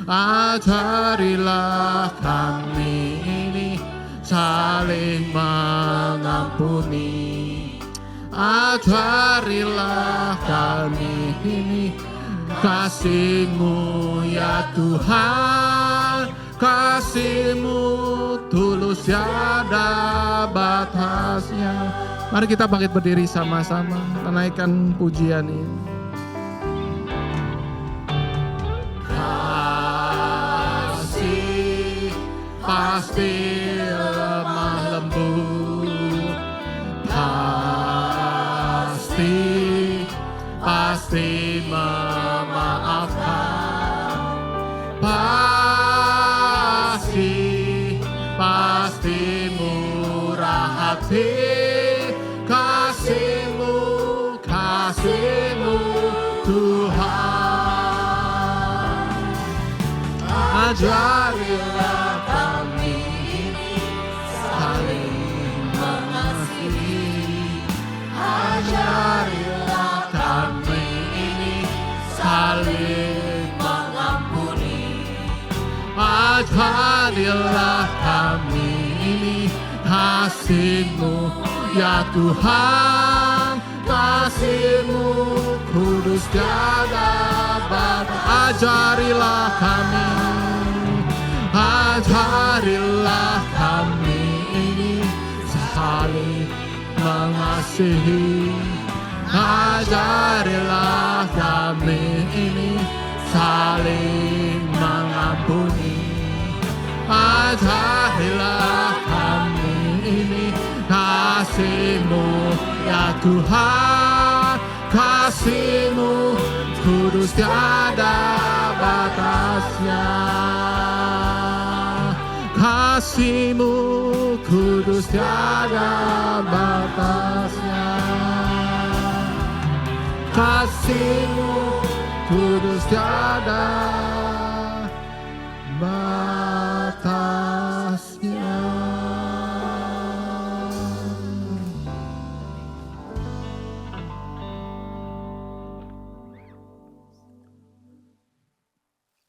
Ajarilah kami ini saling mengampuni. Ajarilah kami ini kasih-Mu ya Tuhan, kasih-Mu tulus tiada batasnya. Mari kita bangkit berdiri sama-sama, menaikkan pujian ini. Kasih pasti lemah lembut, pasti memaafkan, pasti murah hati, kasih-Mu Tuhan. Ajarilah kami saling mengasihi, ajarilah kami saling mengampuni. Ajarilah kami ini kasih-Mu ya Tuhan, kasih-Mu kudus tiada batas. Ajarilah kami ini saling mengasihi. Ajarilah kami ini saling mengampuni. Ajarilah kami ini kasih-Mu ya Tuhan, kasih-Mu kudus tiada batasnya. Kasih-Mu kudus tiada batasnya. Kasih-Mu kudus tiada batasnya.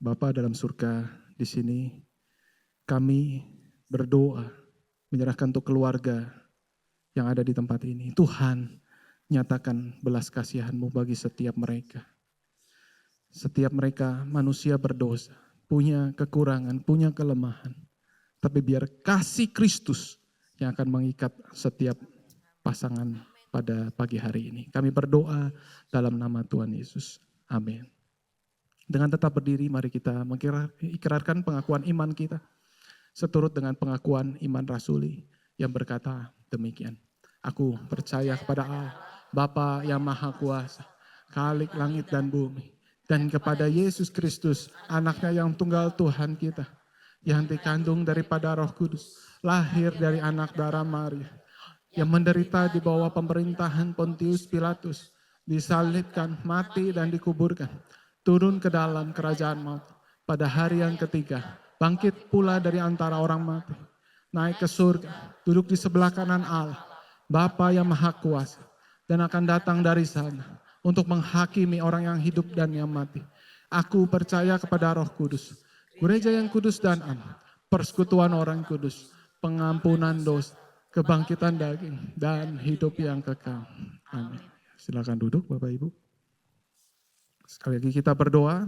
Bapa dalam surga, di sini kami berdoa, menyerahkan untuk keluarga yang ada di tempat ini. Tuhan, nyatakan belas kasihan-Mu bagi setiap mereka. Setiap mereka manusia berdosa, punya kekurangan, punya kelemahan. Tapi biar kasih Kristus yang akan mengikat setiap pasangan pada pagi hari ini. Kami berdoa dalam nama Tuhan Yesus. Amin. Dengan tetap berdiri, mari kita mengikrarkan pengakuan iman kita. Seturut dengan pengakuan iman rasuli yang berkata demikian. Aku percaya kepada Allah, Bapa yang Maha Kuasa, Khalik langit dan bumi. Dan kepada Yesus Kristus, anaknya yang tunggal Tuhan kita, yang dikandung daripada Roh Kudus, lahir dari anak darah Maria, yang menderita di bawah pemerintahan Pontius Pilatus, disalibkan, mati dan dikuburkan, turun ke dalam kerajaan maut, pada hari yang ketiga, bangkit pula dari antara orang mati, naik ke surga, duduk di sebelah kanan Allah, Bapa yang Maha Kuasa, dan akan datang dari sana untuk menghakimi orang yang hidup dan yang mati. Aku percaya kepada Roh Kudus, gereja yang kudus dan aman, persekutuan orang kudus, pengampunan dosa, kebangkitan daging, dan hidup yang kekal. Amin. Silakan duduk Bapak Ibu. Sekali lagi kita berdoa,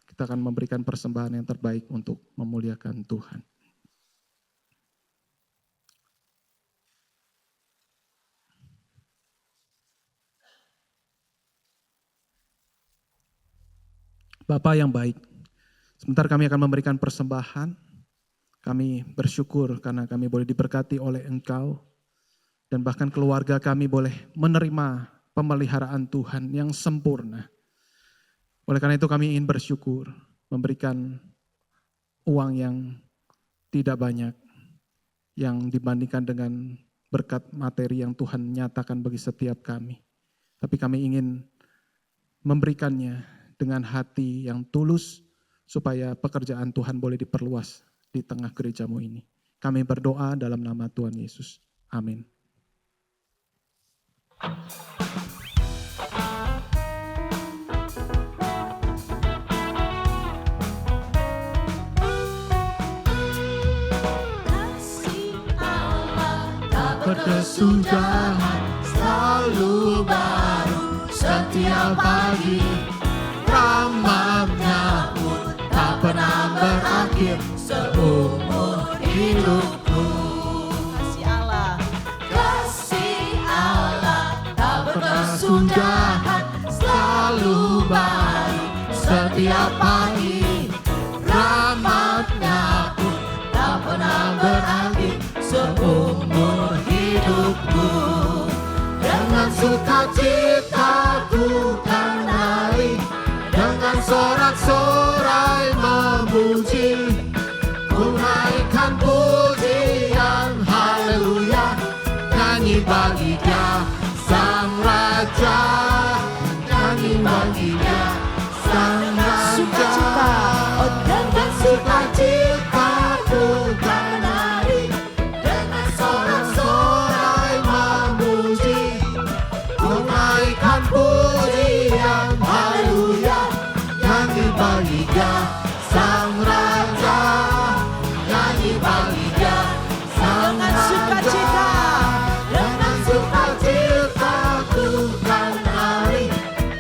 kita akan memberikan persembahan yang terbaik untuk memuliakan Tuhan. Bapa yang baik, sebentar kami akan memberikan persembahan. Kami bersyukur karena kami boleh diberkati oleh Engkau. Dan bahkan keluarga kami boleh menerima pemeliharaan Tuhan yang sempurna. Oleh karena itu kami ingin bersyukur, memberikan uang yang tidak banyak, yang dibandingkan dengan berkat materi yang Tuhan nyatakan bagi setiap kami. Tapi kami ingin memberikannya dengan hati yang tulus, supaya pekerjaan Tuhan boleh diperluas di tengah gerejamu ini. Kami berdoa dalam nama Tuhan Yesus. Amin. Kasih Allah tak Berkesudahan selalu baru setiap pagi. Rahmat-Nya pun tak pernah berakhir seumur hidupku. kasih Allah. Kasih Allah tak berkesudahan selalu baru setiap pagi. Rahmat-Nya pun tak pernah berakhir seumur hidupku. Dengan sukacita ku kan nari, dengan sorak-sorai memuji, ku naikkan pujian haleluya, nyanyi bagi Dia Sang Raja, nyanyi bagi Dia Sang Raja. Oh, dengan sukacita ku kan nari, dengan sorak-sorai memuji, ku naikkan pujian haleluya, nyanyi bagi Dia Sang Raja, nyanyi bagi Dia Sang Raja. Dengan sukacita ku kan nari,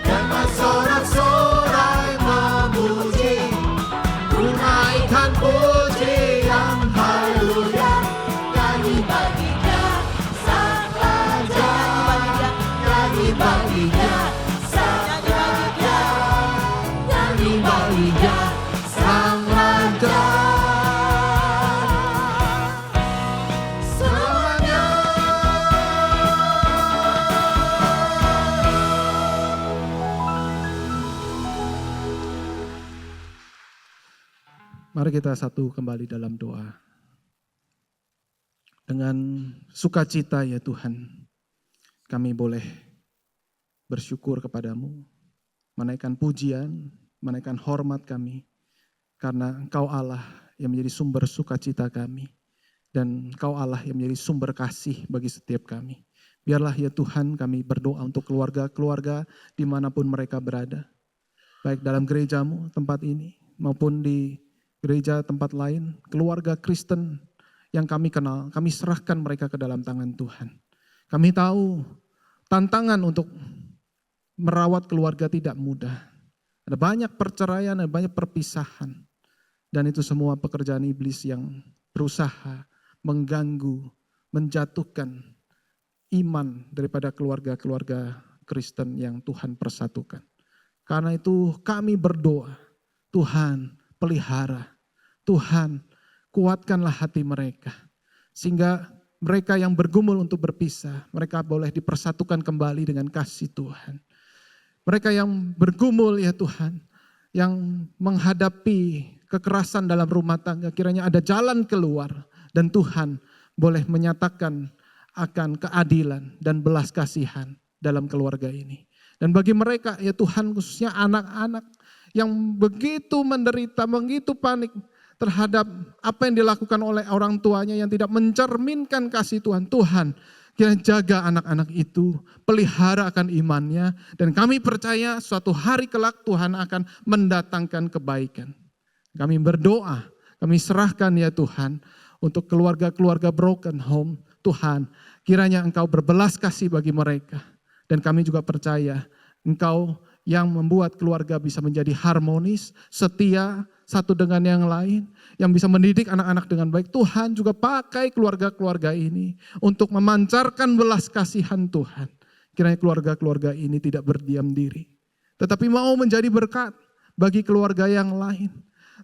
dengan sorak-sorai memuji, ku naikkan pujian haleluya, nyanyi bagi Dia Sang Raja, nyanyi bagi Dia Sang Raja, nyanyi bagi Dia Sang Raja. Selamanya. Mari kita satu kembali dalam doa. Dengan sukacita ya Tuhan, kami boleh bersyukur kepadamu, menaikkan pujian, menaikkan hormat kami, karena Engkau Allah yang menjadi sumber sukacita kami, dan Engkau Allah yang menjadi sumber kasih bagi setiap kami. Biarlah ya Tuhan kami berdoa untuk keluarga-keluarga dimanapun mereka berada, baik dalam gerejamu tempat ini, maupun di gereja tempat lain, keluarga Kristen yang kami kenal, kami serahkan mereka ke dalam tangan Tuhan. Kami tahu tantangan untuk merawat keluarga tidak mudah. Ada banyak perceraian, ada banyak perpisahan. Dan itu semua pekerjaan iblis yang berusaha mengganggu, menjatuhkan iman daripada keluarga-keluarga Kristen yang Tuhan persatukan. Karena itu kami berdoa, Tuhan pelihara, Tuhan kuatkanlah hati mereka. Sehingga mereka yang bergumul untuk berpisah, mereka boleh dipersatukan kembali dengan kasih Tuhan. Mereka yang bergumul ya Tuhan, yang menghadapi kekerasan dalam rumah tangga, kiranya ada jalan keluar. Dan Tuhan boleh menyatakan akan keadilan dan belas kasihan dalam keluarga ini. Dan bagi mereka ya Tuhan, khususnya anak-anak yang begitu menderita, begitu panik terhadap apa yang dilakukan oleh orang tuanya yang tidak mencerminkan kasih Tuhan. Tuhan, kiranya jaga anak-anak itu, pelihara akan imannya, dan kami percaya suatu hari kelak Tuhan akan mendatangkan kebaikan. Kami berdoa, kami serahkan ya Tuhan untuk keluarga-keluarga broken home. Tuhan, kiranya Engkau berbelas kasih bagi mereka. Dan kami juga percaya Engkau yang membuat keluarga bisa menjadi harmonis, setia satu dengan yang lain, yang bisa mendidik anak-anak dengan baik. Tuhan juga pakai keluarga-keluarga ini untuk memancarkan belas kasihan Tuhan. Kiranya keluarga-keluarga ini tidak berdiam diri, tetapi mau menjadi berkat bagi keluarga yang lain.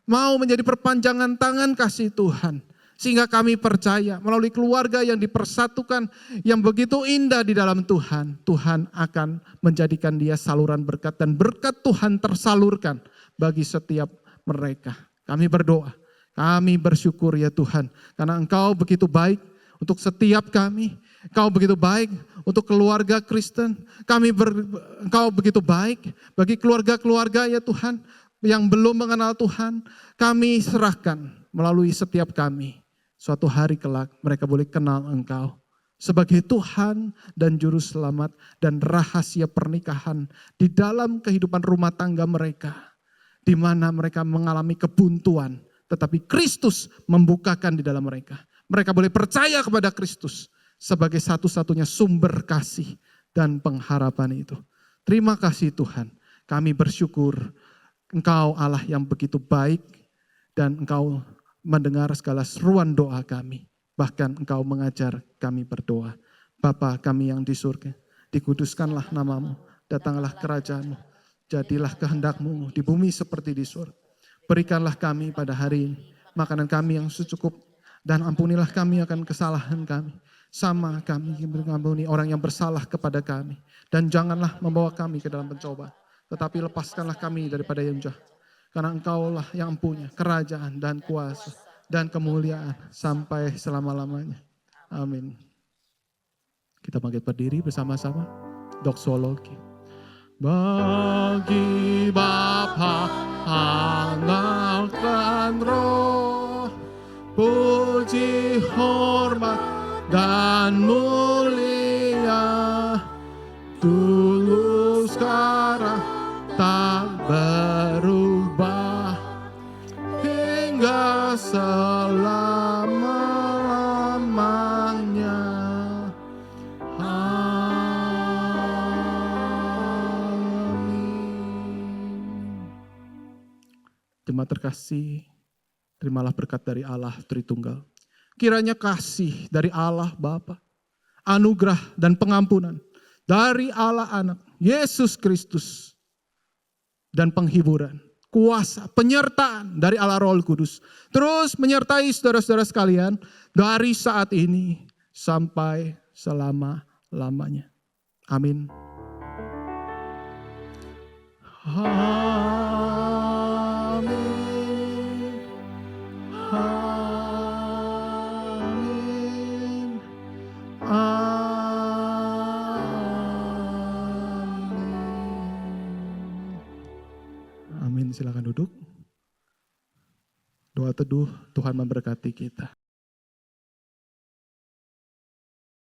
Mau menjadi perpanjangan tangan kasih Tuhan. Sehingga kami percaya melalui keluarga yang dipersatukan, yang begitu indah di dalam Tuhan, Tuhan akan menjadikan dia saluran berkat, dan berkat Tuhan tersalurkan bagi setiap mereka. Kami berdoa, kami bersyukur ya Tuhan, karena Engkau begitu baik untuk setiap kami. Engkau begitu baik untuk keluarga Kristen. Engkau begitu baik bagi keluarga-keluarga ya Tuhan yang belum mengenal Tuhan. Kami serahkan melalui setiap kami. Suatu hari kelak mereka boleh kenal Engkau sebagai Tuhan dan Juru Selamat, dan rahasia pernikahan di dalam kehidupan rumah tangga mereka, di mana mereka mengalami kebuntuan, tetapi Kristus membukakan di dalam mereka. Mereka boleh percaya kepada Kristus sebagai satu-satunya sumber kasih dan pengharapan itu. Terima kasih Tuhan, kami bersyukur Engkau Allah yang begitu baik, dan Engkau mendengar segala seruan doa kami. Bahkan Engkau mengajar kami berdoa. Bapa kami yang di surga, dikuduskanlah namamu, datanglah kerajaanmu, jadilah kehendak-Mu di bumi seperti di surga. Berikanlah kami pada hari ini makanan kami yang secukup, dan ampunilah kami akan kesalahan kami, sama kami mengampuni orang yang bersalah kepada kami. Dan janganlah membawa kami ke dalam pencobaan, tetapi lepaskanlah kami daripada yang jahat. Karena Engkaulah yang punya kerajaan dan kuasa dan kemuliaan sampai selama-lamanya. Amin. Kita bangkit berdiri bersama-sama. Doksologi. Bagi Bapa, Anak dan Roh, puji, hormat, dan mulia, dulu sekarang tak berubah, hingga selama-lamanya. Amin. Jemaat terkasih, terimalah berkat dari Allah Tritunggal. Kiranya kasih dari Allah Bapa, anugerah dan pengampunan dari Allah Anak, Yesus Kristus, dan penghiburan, kuasa, penyertaan dari Allah Roh Kudus terus menyertai saudara-saudara sekalian dari saat ini sampai selama-lamanya. Amin. Amin. Amin. Amin. Silakan duduk. Doa teduh, Tuhan memberkati kita.